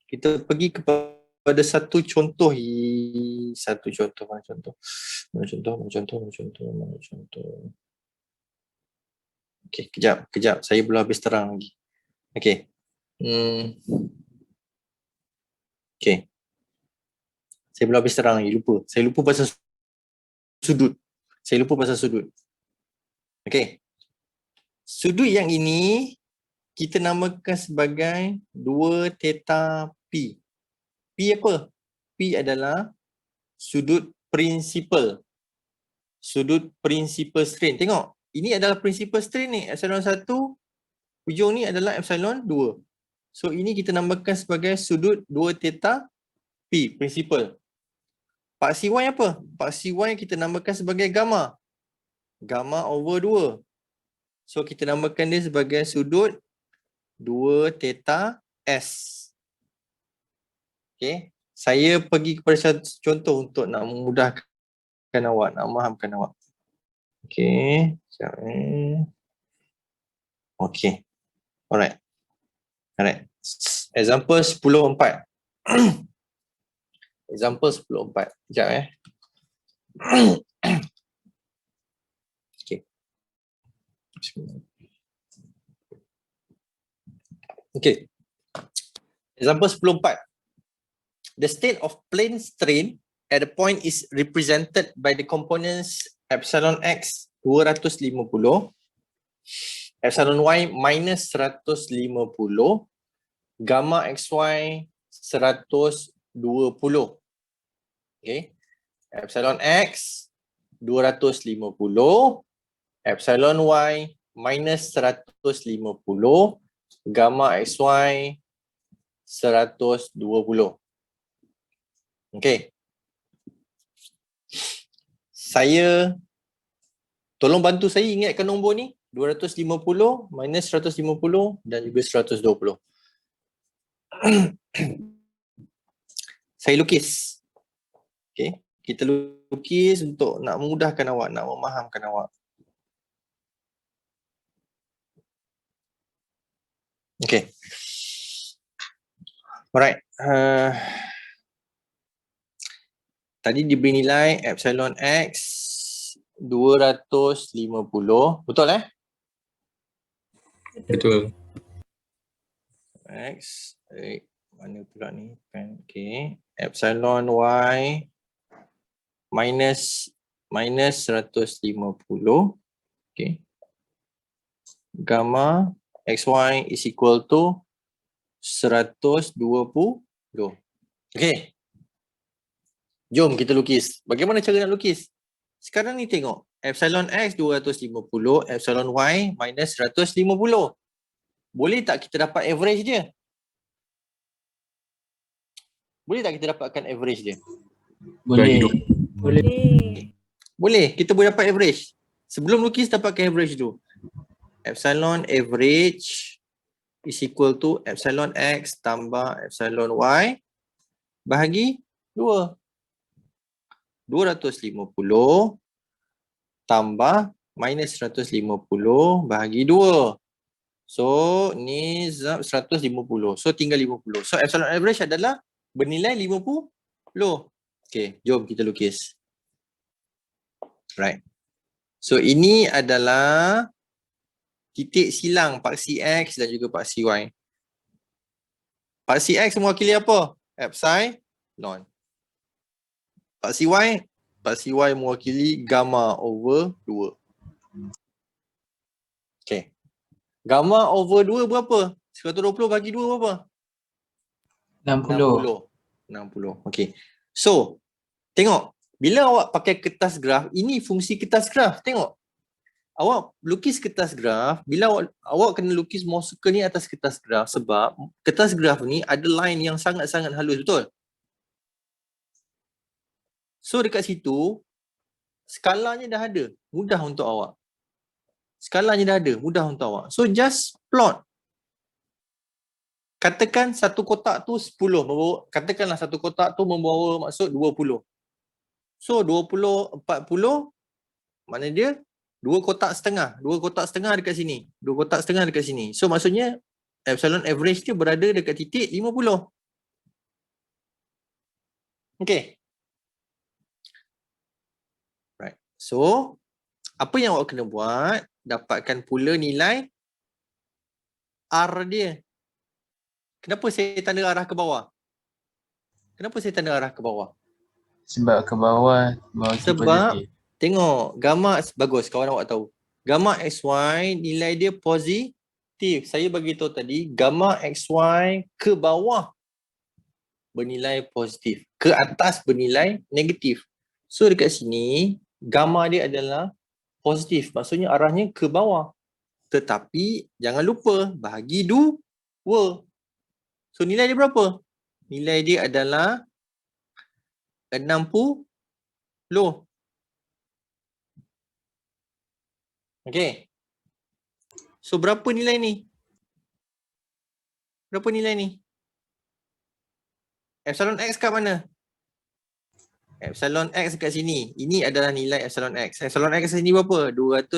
Kita pergi kepada satu contoh. Mana contoh. Okay, kejap. Saya belum habis terang lagi. Okay. Okay. Saya belum habis terang lagi, lupa. Saya lupa pasal sudut. Okay. Sudut yang ini kita namakan sebagai 2 theta P. P apa? P adalah sudut principal. Sudut principal strain. Tengok. Ini adalah principal strain ni. Epsilon 1. Hujung ni adalah epsilon 2. So ini kita namakan sebagai sudut 2 theta P. Principal. Paksi Y apa? Paksi Y kita namakan sebagai gamma. Gamma over 2. So kita namakan dia sebagai sudut 2 theta S. Okay. Saya pergi kepada satu contoh untuk nak memudahkan awak, nak memahamkan awak. Okay. Okay. Alright. Example 10.4. Example 10.4. Sekejap Okay. Okay. Example 10.4. The state of plane strain at a point is represented by the components epsilon x 250 epsilon y minus 150, gamma xy 120. Okay. Epsilon x 250, epsilon y minus 150, gamma xy 120. Okay. Tolong bantu saya ingatkan nombor ni. 250 minus 150 dan juga 120. Saya lukis. Okay. Kita lukis untuk nak memudahkan awak, nak memahamkan awak. Okay. Alright. Tadi diberi nilai epsilon x 250. Betul Betul. X. Mana pula ni? Okay. Epsilon y minus 150. Okay. Gamma xy is equal to 120. Okay. Jom kita lukis. Bagaimana cara nak lukis? Sekarang ni tengok. Epsilon x 250, epsilon y minus 150. Boleh tak kita dapat average dia? Boleh tak kita dapatkan average dia? Boleh. Boleh. Boleh, kita boleh dapat average. Sebelum lukis dapatkan average tu. Epsilon average is equal to epsilon x tambah epsilon y bahagi 2. 250 tambah minus 150 bahagi 2. So, ni 150. So, tinggal 50. So, epsilon average adalah bernilai 50. Okay, jom kita lukis. Right. So, ini adalah titik silang paksi X dan juga paksi Y. Paksi X mewakili apa? Epsilon. Paksi Y mewakili gamma over 2. Okay. Gamma over 2 berapa? 120 bagi 2 berapa? 60. 60. Okay. So, tengok. Bila awak pakai kertas graf, ini fungsi kertas graf. Tengok. Awak lukis kertas graf, bila awak kena lukis more circle ni atas kertas graf sebab kertas graf ni ada line yang sangat-sangat halus, betul? So dekat situ, skalanya dah ada, mudah untuk awak. Skalanya dah ada, mudah untuk awak. So just plot. Katakan satu kotak tu 10, katakanlah satu kotak tu membawa maksud 20. So 20, 40, mana dia? 2 kotak setengah. 2 kotak setengah dekat sini. 2 kotak setengah dekat sini. So maksudnya epsilon average dia berada dekat titik 50. Okay. Right. So, apa yang awak kena buat? Dapatkan pula nilai R dia. Kenapa saya tanda arah ke bawah? Kenapa saya tanda arah ke bawah? Sebab ke bawah Sebab positif. tengok gamma, bagus kawan awak tahu. Gamma XY nilai dia positif. Saya bagi tahu tadi gamma XY ke bawah bernilai positif, ke atas bernilai negatif. So dekat sini gamma dia adalah positif. Maksudnya arahnya ke bawah. Tetapi jangan lupa bahagi 2. So nilai dia berapa? Nilai dia adalah 60. Okay. So berapa nilai ni? Berapa nilai ni? Epsilon X kat mana? Epsilon X kat sini. Ini adalah nilai epsilon X. Epsilon X sini berapa? 250.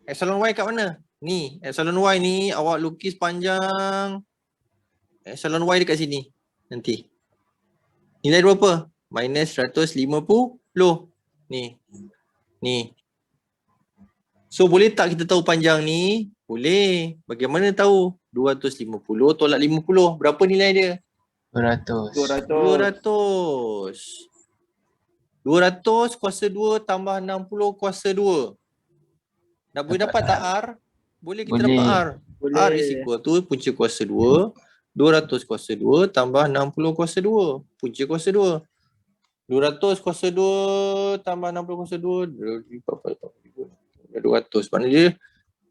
Epsilon Y kat mana? Ni. Epsilon Y ni awak lukis panjang. Epsilon Y dekat sini. Nanti. Nilai dia berapa? Minus 150. Ni. So boleh tak kita tahu panjang ni? Boleh. Bagaimana tahu? 250 tolak 50. Berapa nilai dia? 200. 200. 200 kuasa 2 tambah 60 kuasa 2. Nak boleh dapat tak R? Boleh kita Boleh. dapat R. R is equal to punca kuasa 2. 200 kuasa 2 tambah 60 kuasa 2. Punca kuasa 2. 200 kuasa 2 tambah 60 kuasa 2. 200. Maknanya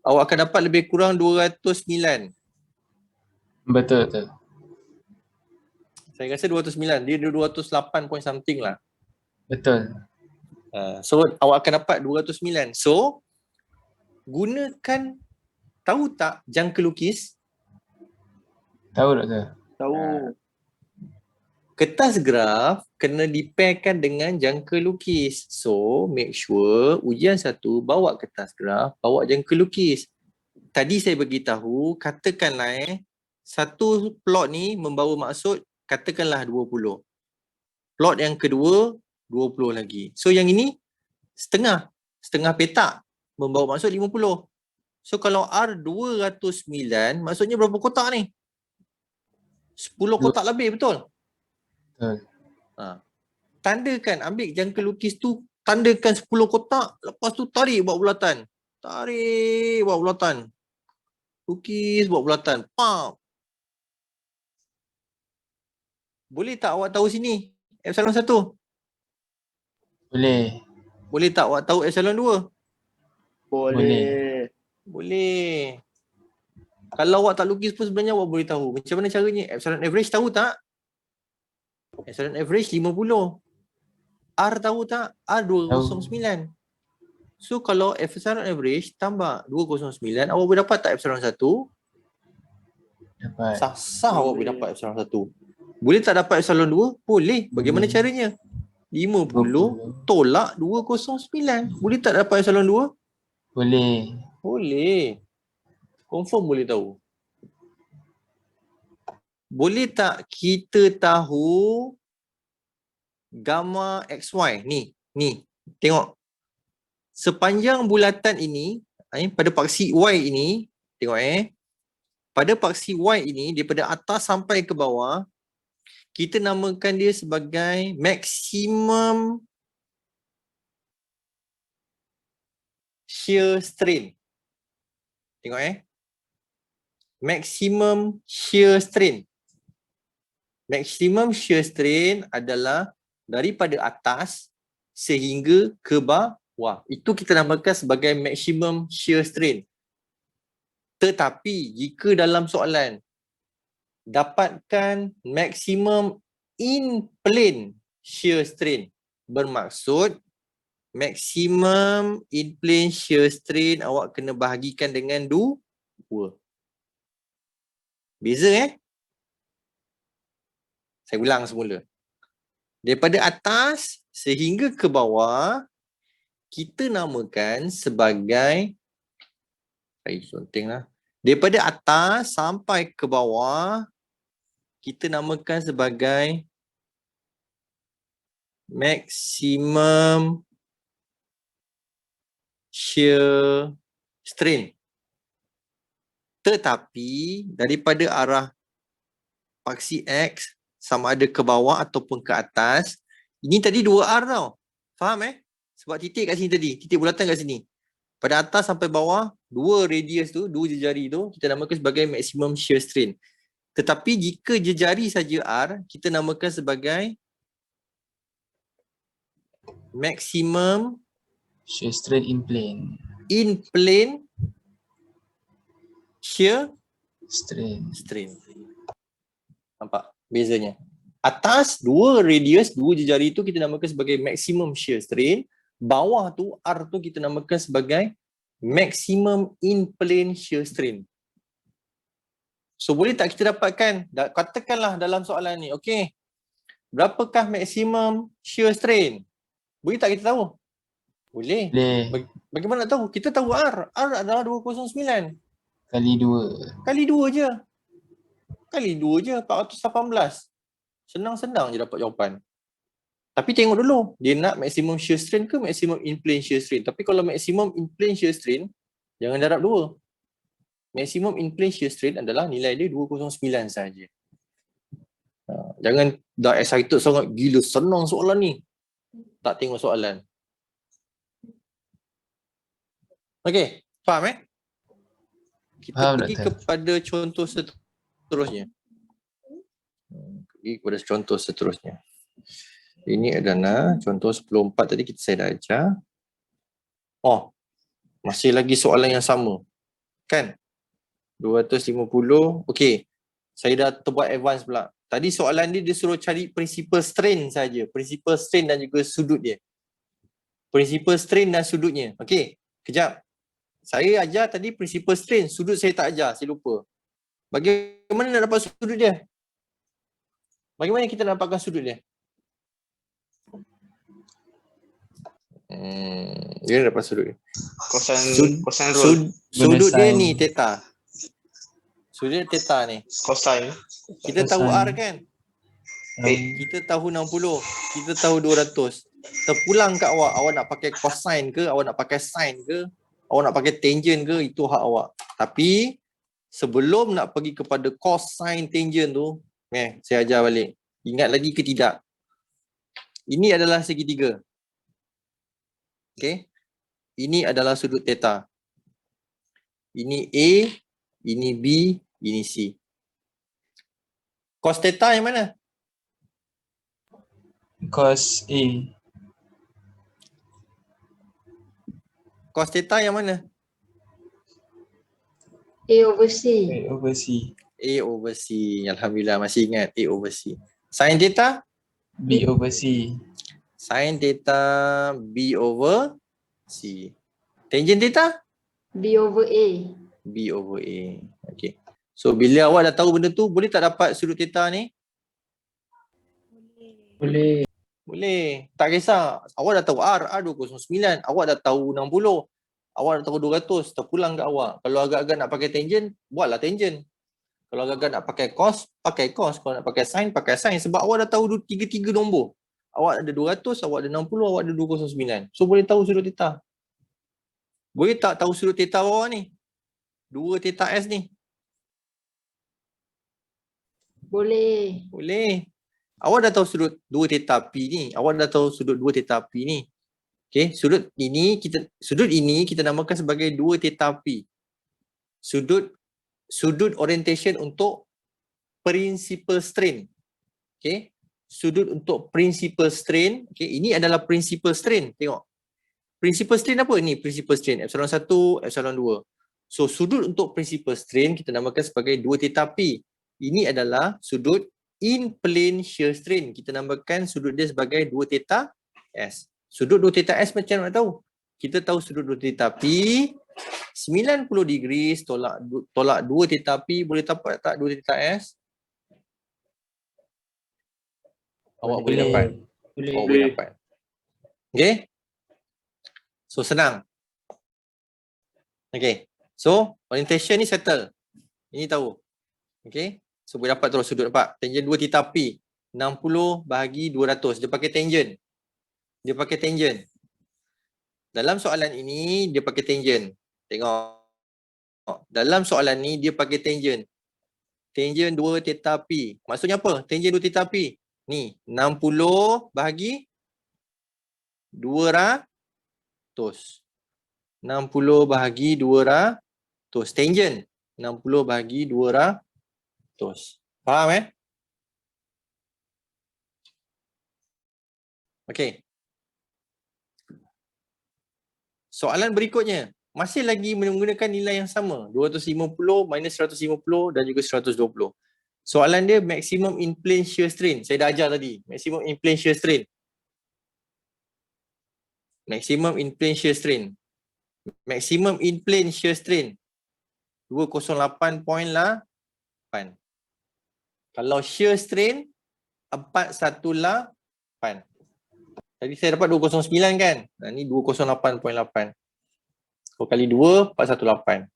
awak akan dapat lebih kurang 209. Betul. Saya rasa 209. Dia 208 point something lah. Betul. So awak akan dapat 209. So gunakan, tahu tak jangka lukis? Tahu doktor? Tahu. Kertas graf kena dipairkan dengan jangka lukis. So make sure ujian 1 bawa kertas graf, bawa jangka lukis. Tadi saya beritahu, katakanlah satu plot ni membawa maksud katakanlah 20. Plot yang kedua 20 lagi. So yang ini setengah petak membawa maksud 50. So kalau R 209 maksudnya berapa kotak ni? 10 kotak lebih, betul? Betul. Tandakan, ambil jangka lukis tu, tandakan 10 kotak, lepas tu tarik buat bulatan. Tarik buat bulatan. Lukis buat bulatan. Pam. Boleh tak awak tahu sini? Epsilon 1. Boleh. Boleh tak awak tahu epsilon 2? Boleh. Boleh. Kalau awak tak lukis pun sebenarnya awak boleh tahu. Macam mana caranya? Epsilon average tahu tak? Epsilon average 50. R tahu tak? R 209. So kalau epsilon average tambah 209, awak boleh dapat tak epsilon 1? Dapat. Sah awak boleh dapat epsilon 1. Boleh tak dapat epsilon 2? Boleh. Bagaimana caranya? 50 tolak 209. Boleh tak dapat epsilon 2? Boleh. Boleh. Confirm boleh tahu. Boleh tak kita tahu gamma XY ni? Tengok. Sepanjang bulatan ini, pada paksi Y ini, tengok pada paksi Y ini, daripada atas sampai ke bawah, kita namakan dia sebagai maximum shear strain. Tengok maximum shear strain. Maximum shear strain adalah daripada atas sehingga ke bawah. Itu kita namakan sebagai maximum shear strain. Tetapi jika dalam soalan dapatkan maximum in plane shear strain, bermaksud maximum in plane shear strain awak kena bahagikan dengan 2. Beza Saya ulang semula. Daripada atas sehingga ke bawah, kita namakan sebagai, saya suntinglah. Daripada atas sampai ke bawah, kita namakan sebagai maximum shear strain. Tetapi daripada arah paksi X sama ada ke bawah ataupun ke atas, ini tadi 2R tau. Faham Sebab titik kat sini tadi, titik bulatan kat sini. Pada atas sampai bawah, 2 radius tu, 2 jejari tu, kita namakan sebagai maximum shear strain. Tetapi jika jejari saja R, kita namakan sebagai maximum Shear strain in plane. in plane shear Strain. Nampak bezanya? Atas 2 radius, 2 jejari tu kita namakan sebagai maximum shear strain. Bawah tu R tu kita namakan sebagai maximum in plane shear strain. So boleh tak kita dapatkan, katakanlah dalam soalan ni, okey, berapakah maximum shear strain? Boleh tak kita tahu? Boleh. Boleh. Bagaimana nak tahu? Kita tahu R adalah 209. Kali 2. Kali 2 je. Kali 2 je, 418. Senang-senang je dapat jawapan. Tapi tengok dulu, dia nak maximum shear strain ke maximum in plane shear strain? Tapi kalau maximum in plane shear strain, jangan darab 2. Maximum in plane shear strain adalah nilai dia 209 saja. Jangan dah excited sangat, gila senang soalan ni. tak tengok soalan. Okey, faham Kita Faham, pergi Doktor. kepada contoh seterusnya. Pergi kepada contoh seterusnya. Ini adalah contoh 10.4 tadi saya dah ajar. Oh, masih lagi soalan yang sama. Kan? 250. Okey. Saya dah terbuat advance pula. Tadi soalan dia suruh cari principal strain saja. Principal strain dan juga sudut dia. Principal strain dan sudutnya. Okey. Kejap. Saya ajar tadi principal strain. Sudut saya tak ajar. Saya lupa. Bagaimana nak dapat sudut dia? Bagaimana kita nak dapatkan sudut dia? Dia dapat sudut dia. Cosine rule. Sudut dia Guna ni sin. theta. Sudut dia theta ni. Cosine. Kita tahu Cosine. R kan? Okay. Kita tahu 60. Kita tahu 200. Terpulang kat awak. Awak nak pakai cosine ke? Awak nak pakai sin ke? Awak nak pakai tangent ke? Itu hak awak. Tapi sebelum nak pergi kepada cosine tangent tu, saya ajar balik. Ingat lagi ke tidak? Ini adalah segitiga. Okay. Ini adalah sudut theta. Ini A, ini B, ini C. Cos theta yang mana? Cos A. Cos theta yang mana? A over C. A over C. A over C. Alhamdulillah masih ingat A over C. Sin theta? B over C. Sin theta B over C. Tangent theta? B over A. B over A. Okay. So bila awak dah tahu benda tu, boleh tak dapat sudut theta ni? Boleh. Boleh. Tak kisah. Awak dah tahu R 209. Awak dah tahu 60. Awak dah tahu 200. Terpulang kat awak. Kalau agak-agak nak pakai tangent, buatlah tangent. Kalau agak-agak nak pakai cos, pakai cos. Kalau nak pakai sin, pakai sin. Sebab awak dah tahu tiga-tiga nombor. Awak ada 200, awak ada 60, awak ada 209. So boleh tahu sudut theta. Boleh tak tahu sudut theta bawah ni? 2 theta S ni. Boleh. Boleh. Awak dah tahu sudut 2 theta P ni. Awak dah tahu sudut 2 theta P ni. Okey, sudut ini kita namakan sebagai 2 theta P. Sudut orientation untuk principal strain. Okey. Sudut untuk principal strain. Okey, ini adalah principal strain. Tengok. Principal strain apa ni? Principal strain epsilon 1, epsilon 2. So sudut untuk principal strain kita namakan sebagai 2 theta P. Ini adalah sudut in plane shear strain. Kita namakan sudut dia sebagai 2 theta S. Sudut 2 theta S macam mana nak tahu? Kita tahu sudut 2 theta P 90 degrees tolak 2 theta P. Boleh dapat tak 2 theta S? Awak boleh dapat. Awak boleh dapat. Okay? So senang. Okay. So orientation ni settle. Ini tahu. Okay. So boleh dapat terus sudut dapat. Tangent 2 theta P 60 bahagi 200. Dia pakai tangent. Dia pakai tangent. Dalam soalan ini dia pakai tangent. Tengok. Dalam soalan ni dia pakai tangent. Tangent 2 theta P. Maksudnya apa? Tangent 2 theta P. Ni 60 bahagi 200. 60 bahagi 200. Tangent 60 bahagi 200. Faham Okey. Soalan berikutnya. Masih lagi menggunakan nilai yang sama. 250 minus 150 dan juga 120. Soalan dia maximum in plane shear strain. Saya dah ajar tadi. Maximum in plane shear strain. Maximum in plane shear strain. Maximum in plane shear strain. 208.8. Kalau shear strain 418. Tadi saya dapat 209 kan? Nah, ni 208.8. Kalau kali 2, 418.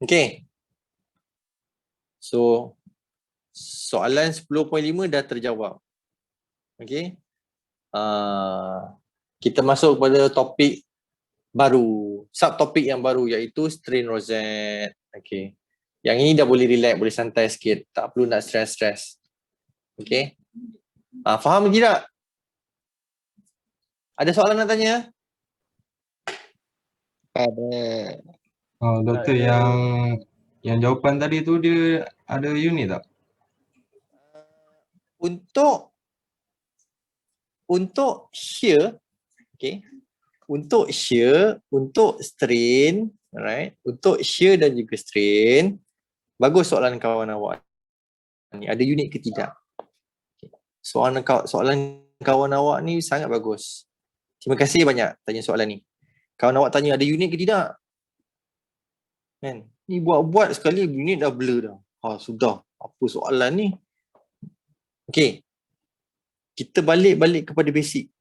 Okay. So, soalan 10.5 dah terjawab. Okay. Kita masuk kepada topik baru. Subtopik yang baru iaitu strain rosette. Okay. Yang ini dah boleh relax, boleh santai sikit. Tak perlu nak stress-stress. Okay. Faham ke tak? Ada soalan nak tanya? Ada. Oh, doktor Ada. yang jawapan tadi tu dia ada unit tak? Untuk shear, okay. Untuk shear, untuk strain, alright. Untuk shear dan juga strain, bagus soalan kawan awak ni. Ada unit ke tidak? Okay. Soalan kawan awak ni sangat bagus. Terima kasih banyak tanya soalan ni. Kawan awak tanya ada unit ke tidak? Kan? Ni buat-buat sekali unit dah blur dah. Ha, sudah. Apa soalan ni? Okay. Kita balik kepada basic.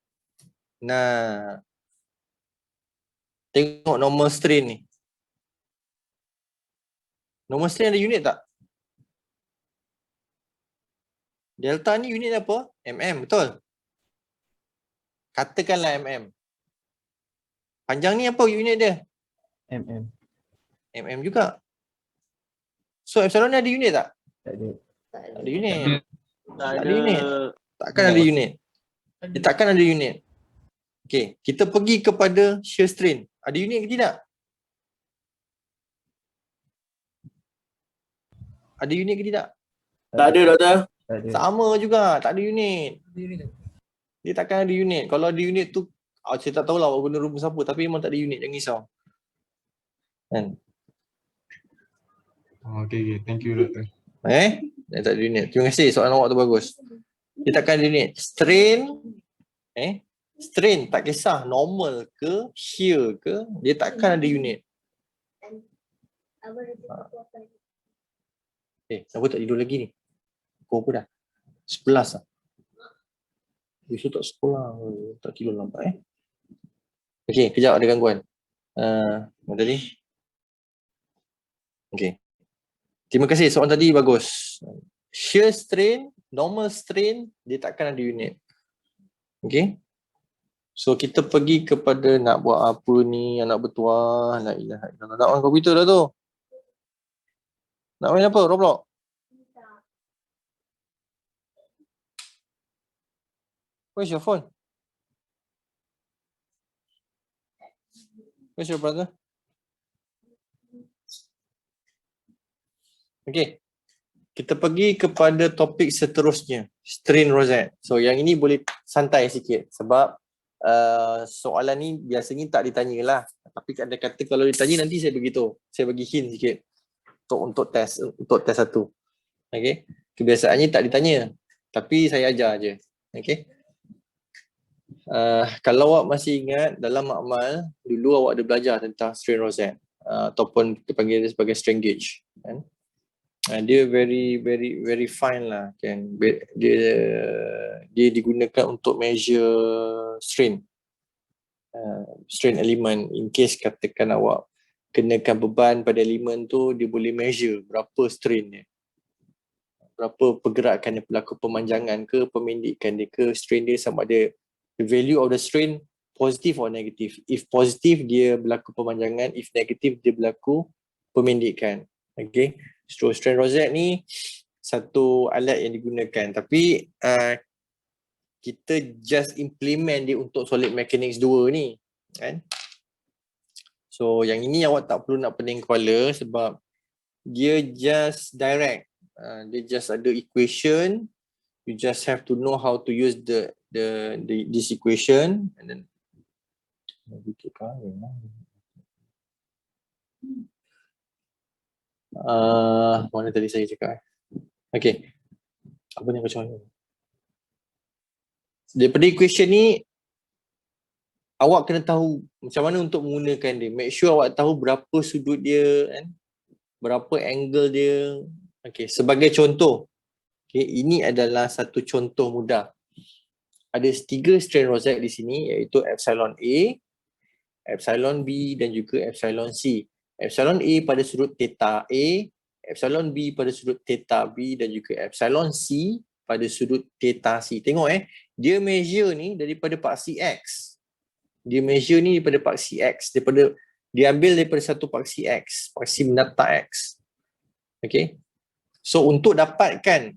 Nah. Tengok normal strain ni. Normal strain ada unit tak? Delta ni unit apa? mm, betul? Katakanlah mm. Panjang ni apa unit dia? MM. Mm juga. So epsilon ni ada unit tak? Tak ada. Ada unit. Tak ada unit. Takkan ada unit. Dia takkan ada unit. Okay, kita pergi kepada shear strain. Ada unit ke tidak? Ada unit ke tidak? Tak ada, doktor. Tak ada. Sama juga, tak ada unit. Dia takkan ada unit. Kalau ada unit tu, saya tak tahulah awak guna rumus apa, tapi memang tak ada unit, jangan risau. Kan? Oh, okay. Thank you, doktor. Dia tak ada unit. Terima kasih, soalan awak tu bagus. Dia takkan ada unit. Strain, strain tak kisah normal ke, shear ke, dia takkan ada unit. Kenapa tak tidur lagi ni? Pukul apa dah? 11 lah. Besok tak sekolah, tak tidur lambat Okay, kejap ada gangguan. Apa tadi? Okay. Terima kasih, soalan tadi bagus. Shear strain, normal strain, dia takkan ada unit. Okay. So kita pergi kepada nak buat apa ni, anak bertuah, la ilaha illallah. Nak on komputer dah tu. Nak main apa? Roblox? Where's your phone? Where's your brother? Okay. Kita pergi kepada topik seterusnya. Strain rosette. So yang ini boleh santai sikit sebab soalan ni biasanya tak ditanya lah. Tapi ada kata kalau ditanya nanti saya beritahu. Saya bagi hint sikit untuk test satu. Okay. Kebiasaannya tak ditanya. Tapi saya ajar je. Okay. Kalau awak masih ingat dalam makmal dulu awak ada belajar tentang strain rosette ataupun kita panggil dia sebagai strain gauge kan. Dia very fine lah kan. Dia digunakan untuk measure strain elemen. In case katakan awak kenakan beban pada elemen tu, dia boleh measure berapa strain dia, berapa pergerakan yang berlaku, pemanjangan ke pemendikan dia ke, strain dia sama ada the value of the strain positive or negative. If positive dia berlaku pemanjangan, if negative dia berlaku pemendikan. Okay. So strain rosette ni satu alat yang digunakan, tapi kita just implement dia untuk solid mechanics 2 ni kan. So yang ini awak tak perlu nak pening kepala sebab dia just direct. Dia just ada equation, you just have to know how to use this equation and then mana tadi saya cakap okay. Apa ni macam mana? Daripada equation ni awak kena tahu macam mana untuk menggunakan dia. Make sure awak tahu berapa sudut dia kan? Berapa angle dia. Okay, sebagai contoh. Okay, ini adalah satu contoh mudah. Ada 3 strain rosette di sini iaitu epsilon A, epsilon B dan juga epsilon C. Epsilon A pada sudut theta A, epsilon B pada sudut theta B dan juga epsilon C pada sudut theta C. Tengok dia measure ni daripada paksi X. Dia measure ni daripada paksi X, dia ambil daripada satu paksi X, paksi menata X. Okay. So untuk dapatkan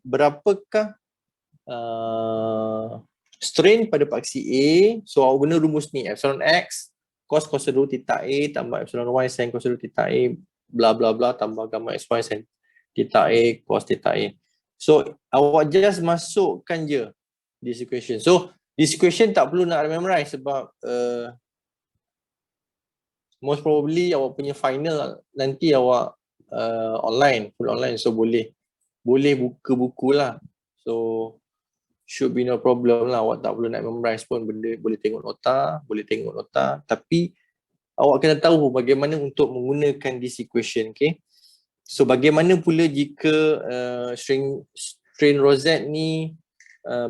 berapakah strain pada paksi A, so awak guna rumus ni, epsilon X cos kuasa 2 theta A tambah epsilon Y sin kuasa 2 theta A bla bla bla tambah gamma XY sin theta A cos theta A. So awak just masukkan je this equation. So this equation tak perlu nak memorize sebab most probably awak punya final nanti awak online, full online, so boleh buka buku lah. So should be no problem lah, awak tak perlu nak memorize pun, benda boleh tengok nota, tapi awak kena tahu bagaimana untuk menggunakan this equation, okay? So bagaimana pula jika strain rosette ni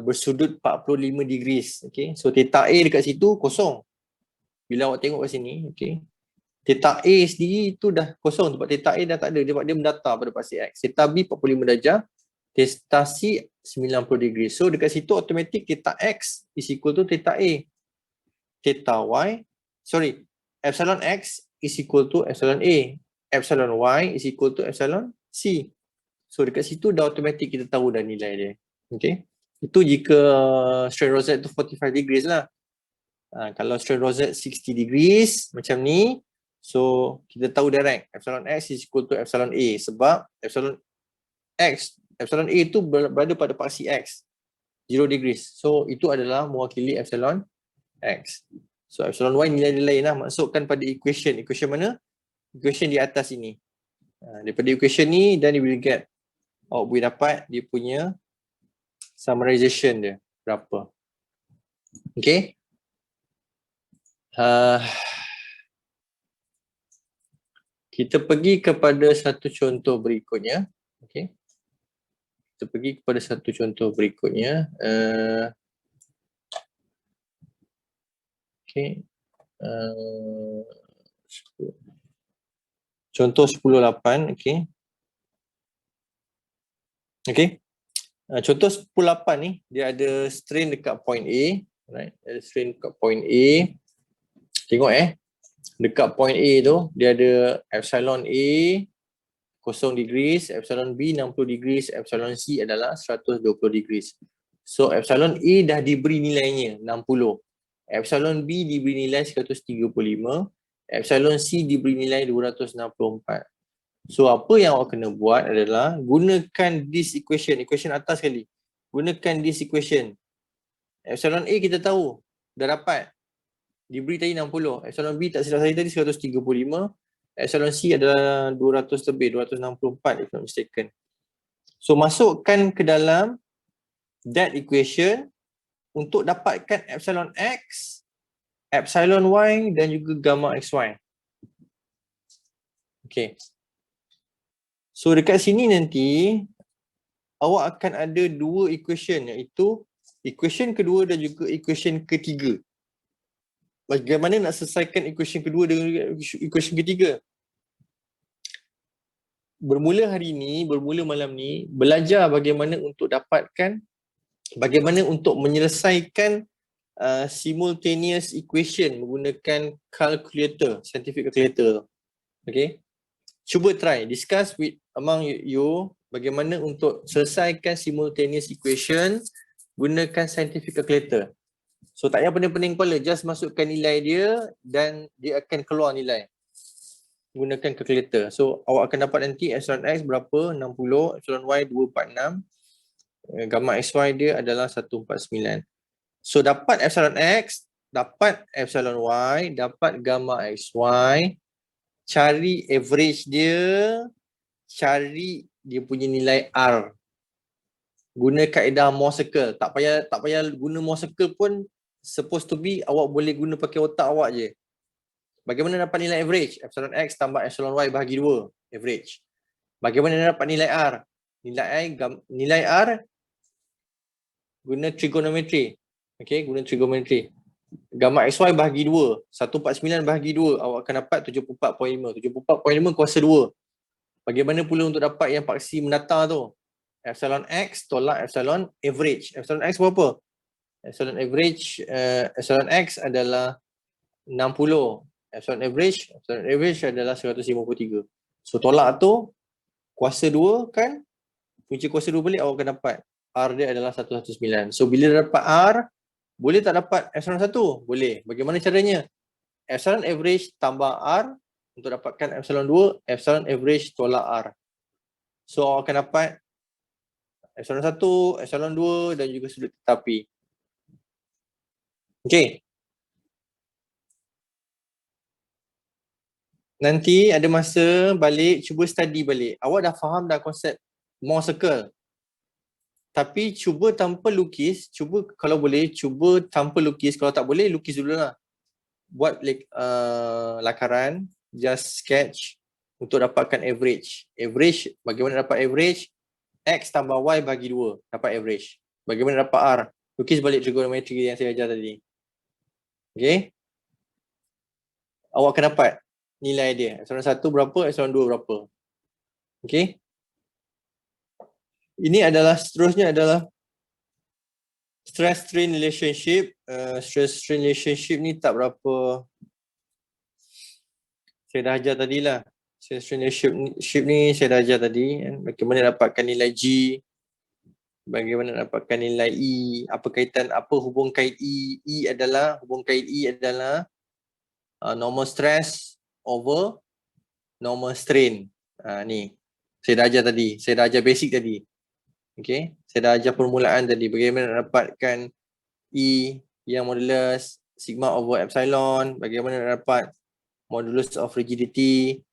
bersudut 45 degrees, okay? So theta A dekat situ kosong. Bila awak tengok kat sini, okay? Theta A sendiri tu dah kosong sebab theta A dah tak ada, sebab dia mendatar pada paksi X. Theta B 45 darjah, theta C 90 degree. So dekat situ automatic theta X is equal to theta A. Theta Y, sorry, epsilon X is equal to epsilon A. Epsilon Y is equal to epsilon C. So dekat situ dah automatic kita tahu dah nilai dia. Okay. Itu jika strain rosette tu 45 degrees lah. Kalau strain rosette 60 degrees macam ni, so kita tahu direct epsilon X is equal to epsilon A sebab epsilon A tu berada pada paksi X 0 degrees. So itu adalah mewakili epsilon X. So epsilon Y nilai-nilai lah, masukkan pada equation. Equation mana? Equation di atas ini. Daripada equation ni, then you will get, awak boleh dapat dia punya summarization dia berapa. Okay. Kita pergi kepada satu contoh berikutnya. Okay. Kita pergi kepada satu contoh berikutnya. Okay. Contoh 10.8. Okay. Okay. Contoh 10.8 ni, dia ada strain dekat point A. Right. Ada strain dekat point A. Tengok dekat point A tu, dia ada epsilon A 0 degrees, epsilon B 60 degrees, epsilon C adalah 120 degrees. So epsilon A dah diberi nilainya 60. Epsilon B diberi nilai 135. Epsilon C diberi nilai 264. So apa yang awak kena buat adalah gunakan this equation, equation atas sekali. Gunakan this equation. Epsilon A kita tahu, dah dapat. Diberi tadi 60. Epsilon B tak silap saya tadi 135. Epsilon C adalah 200 lebih, 264 if not mistaken. So masukkan ke dalam that equation untuk dapatkan epsilon X, epsilon Y dan juga gamma XY. Okay. So dekat sini nanti awak akan ada dua equation, iaitu equation kedua dan juga equation ketiga. Bagaimana nak selesaikan equation kedua dengan equation ketiga? Bermula hari ni, bermula malam ni, belajar bagaimana untuk dapatkan, bagaimana untuk menyelesaikan simultaneous equation menggunakan calculator, scientific calculator. Okay. Cuba try, discuss with among you bagaimana untuk selesaikan simultaneous equation gunakan scientific calculator. So tak payah pening-pening kepala, just masukkan nilai dia dan dia akan keluar nilai gunakan calculator. So awak akan dapat nanti epsilon X berapa? 60, epsilon Y 246, gamma XY dia adalah 149. So dapat epsilon X, dapat epsilon Y, dapat gamma XY, cari average dia, cari dia punya nilai R. Guna kaedah Mohr circle. Tak payah guna Mohr circle pun, supposed to be awak boleh guna pakai otak awak je. Bagaimana dapat nilai average? Epsilon X tambah epsilon Y bahagi 2, average. Bagaimana dapat nilai R? Nilai R guna trigonometry. Okay, guna trigonometry. Gamma XY bahagi 2, 149 bahagi 2, awak akan dapat 74.5. 74.5 kuasa 2. Bagaimana pula untuk dapat yang paksi mendatar tu? Epsilon X tolak epsilon average. Epsilon X berapa? Epsilon average, epsilon X adalah 60. Epsilon average adalah 153. So tolak tu, kuasa 2 kan? Punca kuasa 2 balik awak akan dapat. R dia adalah 119. So bila dapat R, Boleh tak dapat epsilon 1? Boleh. Bagaimana caranya? Epsilon average tambah R untuk dapatkan epsilon 2, epsilon average tolak R. So awak akan dapat epsilon 1, epsilon 2 dan juga sudut tetapi. Okay. Nanti ada masa balik, cuba study balik. Awak dah faham dah konsep Mohr circle. Tapi cuba tanpa lukis, cuba kalau boleh, cuba tanpa lukis. Kalau tak boleh, lukis dulu lah. Buat lakaran, just sketch untuk dapatkan average. Average, bagaimana dapat average? X tambah Y bagi 2, dapat average. Bagaimana dapat R? Lukis balik trigonometri yang saya ajar tadi. Okay? Awak akan dapat nilai dia. Epsilon 1 berapa, epsilon 2 berapa. Okay? Ini adalah, seterusnya adalah stress strain relationship. Stress strain relationship ni tak berapa, saya dah ajar tadilah. Stress strain relationship ni saya dah ajar tadi. Bagaimana dapatkan nilai G, bagaimana dapatkan nilai E, apa kaitan, apa hubung kait E. Hubung kait E adalah normal stress over normal strain. Ni saya dah ajar tadi, saya dah ajar basic tadi. Okay, saya dah ajar permulaan tadi bagaimana nak dapatkan E yang modulus sigma over epsilon, bagaimana nak dapat modulus of rigidity,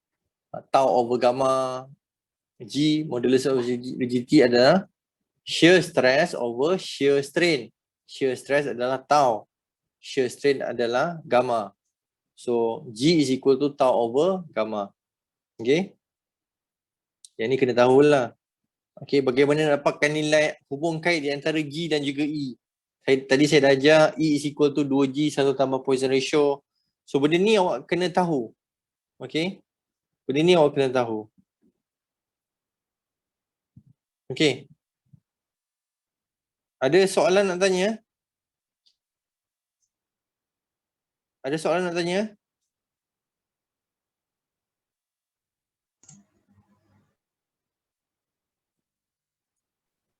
tau over gamma. G, modulus of rigidity adalah shear stress over shear strain. Shear stress adalah tau, shear strain adalah gamma. So G is equal to tau over gamma. Okay, yang ni kena tahulah. Okay, bagaimana dapatkan nilai hubung kait di antara G dan juga E. Tadi saya dah ajar E is equal to 2G 1 tambah Poisson ratio. So benda ni awak kena tahu. Okay, benda ni awak kena tahu. Okay, ada soalan nak tanya? Ada soalan nak tanya?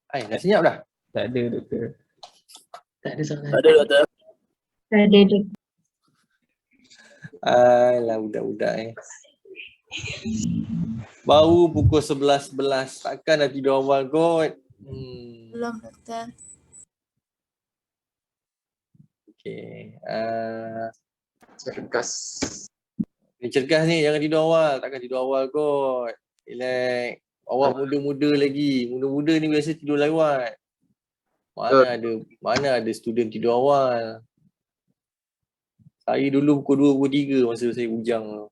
Dah senyap dah? Tak ada doktor. Tak ada doktor. Ada tu. Alah budak-budak Baru pukul 11.11. Takkan dah tidur awal kot. Belum doktor. Okay. Cergas. Ni cergas ni, jangan tidur awal. Takkan tidur awal kot. Relax. Awak muda-muda lagi. Muda-muda ni biasa tidur lewat. Mana ada student tidur awal. Saya dulu pukul 2, pukul 3 masa saya bujang tu.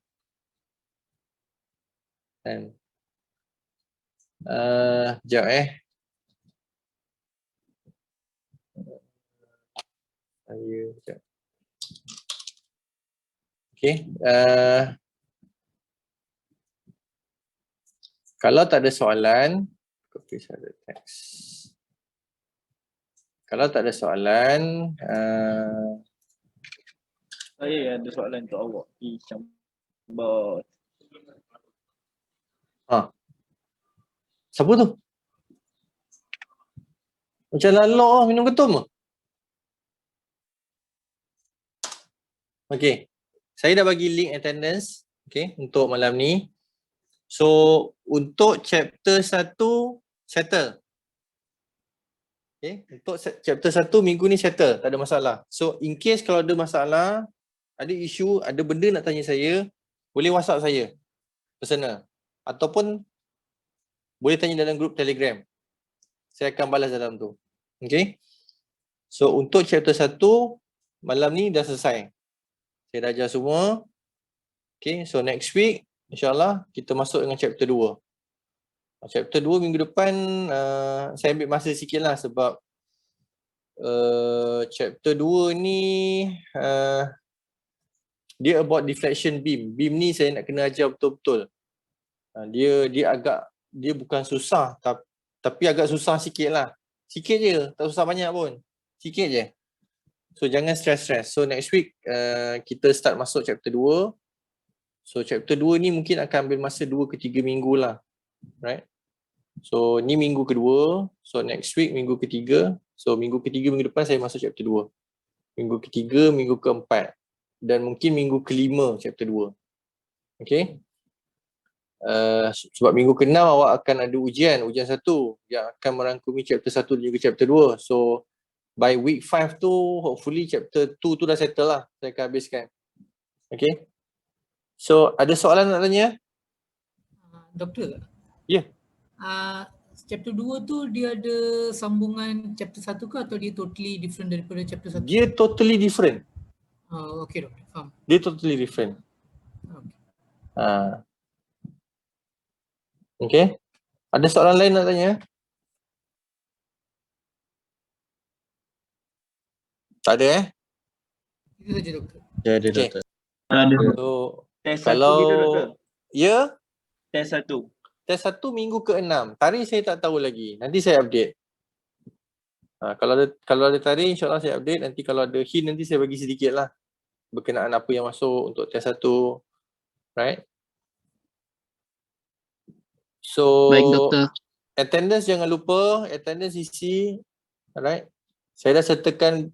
Kan? Sekejap Saya sekejap. Okay. Kalau tak ada soalan, copy saya teks. Kalau tak ada soalan, Saya ada soalan untuk awak. Bot. siapa tu? Macam lalok minum ketum ke? Okay. Saya dah bagi link attendance, okay, untuk malam ni. So, untuk chapter 1, settle. Okay, untuk chapter 1 minggu ni settle, tak ada masalah. So, in case kalau ada masalah, ada isu, ada benda nak tanya saya, boleh WhatsApp saya, personal. Ataupun boleh tanya dalam grup Telegram. Saya akan balas dalam tu. Okay. So, untuk chapter 1, malam ni dah selesai. Saya dah ajar semua. Okay, so next week, InsyaAllah kita masuk dengan chapter 2. Chapter 2 minggu depan, saya ambil masa sikit lah sebab chapter 2 ni dia about deflection beam. Beam ni saya nak kena ajar betul-betul. Dia bukan susah tapi agak susah sikit lah. Sikit je, tak susah banyak pun. Sikit je. So jangan stress-stress. So next week kita start masuk chapter 2. So chapter 2 ni mungkin akan ambil masa 2 ke 3 minggu lah. Right? So ni minggu kedua. So next week minggu ketiga. So minggu ketiga, minggu depan saya masuk chapter 2. minggu ketiga, minggu keempat dan mungkin minggu kelima chapter 2. Okay. Sebab minggu ke-6 awak akan ada ujian 1 yang akan merangkumi chapter 1 dan juga chapter 2. So by week 5 tu hopefully chapter 2 tu dah settle lah, saya akan habiskan. Okay. So ada soalan nak tanya? Doktor? Ya. Chapter 2 tu dia ada sambungan chapter 1 ke atau dia totally different daripada chapter 1? Dia totally different. Okay doktor, faham. Dia totally different. Okay. Okay. Ada soalan lain nak tanya? Tak ada Itu saja doktor. Ada Okay. doktor. So Test kalau 1 bila doktor? ya, Test 1. test 1 minggu ke-6. Tarikh saya tak tahu lagi. Nanti saya update. Kalau ada tarikh insya-Allah saya update. Nanti kalau ada hint nanti saya bagi sedikit lah berkenaan apa yang masuk untuk test 1. Right? So Baik doktor. attendance jangan lupa, attendance isi. Alright. Saya dah sertakan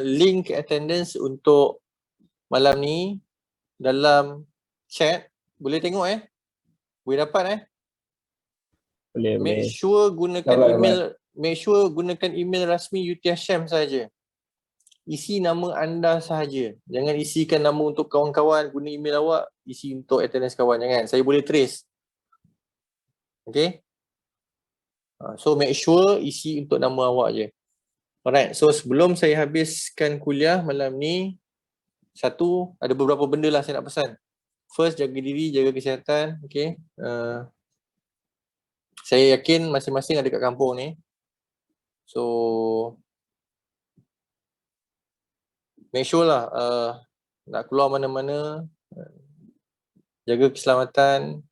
link attendance untuk malam ni dalam chat. Boleh tengok Boleh dapat Make sure gunakan email rasmi UTS Syam saja. Isi nama anda sahaja. Jangan isikan nama untuk kawan-kawan, guna email awak, isi untuk attendance kawan. Jangan. Saya boleh trace. Okay. So make sure isi untuk nama awak je. Alright. So sebelum saya habiskan kuliah malam ni, ada beberapa benda lah saya nak pesan. First, jaga diri, jaga kesihatan. Okay. Saya yakin masing-masing ada kat kampung ni. So make sure lah nak keluar mana-mana, jaga keselamatan,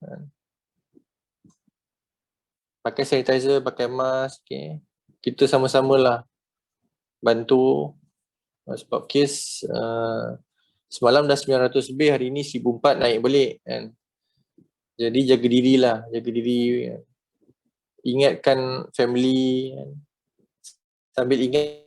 pakai sanitizer, pakai mask. Okay. Kita sama-sama lah bantu sebab kes semalam dah 900 lebih, hari ni 1004 naik balik kan. Jadi jaga dirilah, jaga diri, ingatkan family kan. Sambil ingat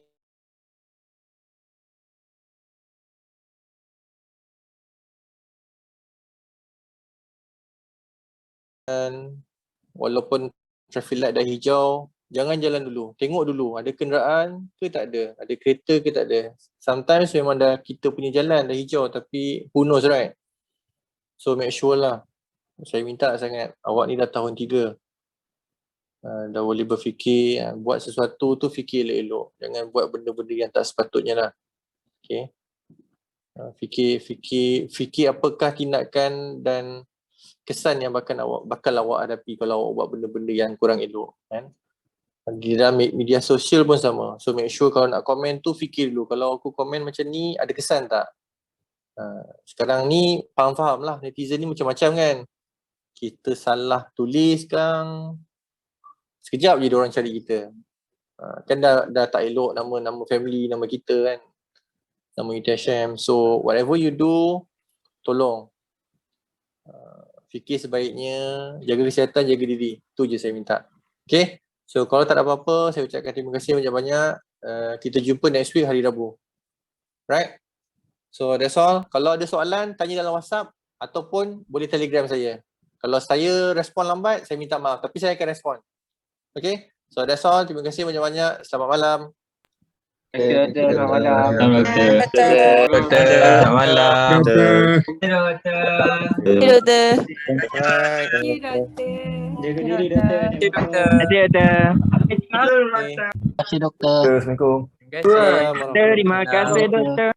walaupun traffic light dah hijau, jangan jalan dulu. Tengok dulu ada kenderaan ke tak ada, ada kereta ke tak ada. Sometimes memang dah kita punya jalan dah hijau tapi who knows, right? So make sure lah. Saya minta sangat, awak ni dah tahun 3. Dah boleh berfikir, buat sesuatu tu fikir elok-elok. Jangan buat benda-benda yang tak sepatutnya lah. Okay. Fikir apakah tindakan dan kesan yang bakal awak hadapi kalau awak buat benda-benda yang kurang elok kan. Di dalam media sosial pun sama. So make sure kalau nak komen tu fikir dulu, kalau aku komen macam ni ada kesan tak? Sekarang ni faham-faham lah, netizen ni macam-macam kan. Kita salah tulis sekarang, sekejap je diorang cari kita. Kan dah tak elok nama family, nama kita kan, nama UTSM. So whatever you do, tolong fikir sebaiknya, jaga kesihatan, jaga diri. Tu je saya minta. Okay. So kalau tak ada apa-apa, saya ucapkan terima kasih banyak-banyak. Kita jumpa next week hari Rabu. Right? So that's all. Kalau ada soalan, tanya dalam WhatsApp ataupun boleh Telegram saya. Kalau saya respon lambat, saya minta maaf. Tapi saya akan respon. Okay? So that's all. Terima kasih banyak-banyak. Selamat malam. Selamat malam. Selamat malam. Jaga diri doktor. Terima kasih doktor. Assalamualaikum. Terima kasih. Terima kasih doktor.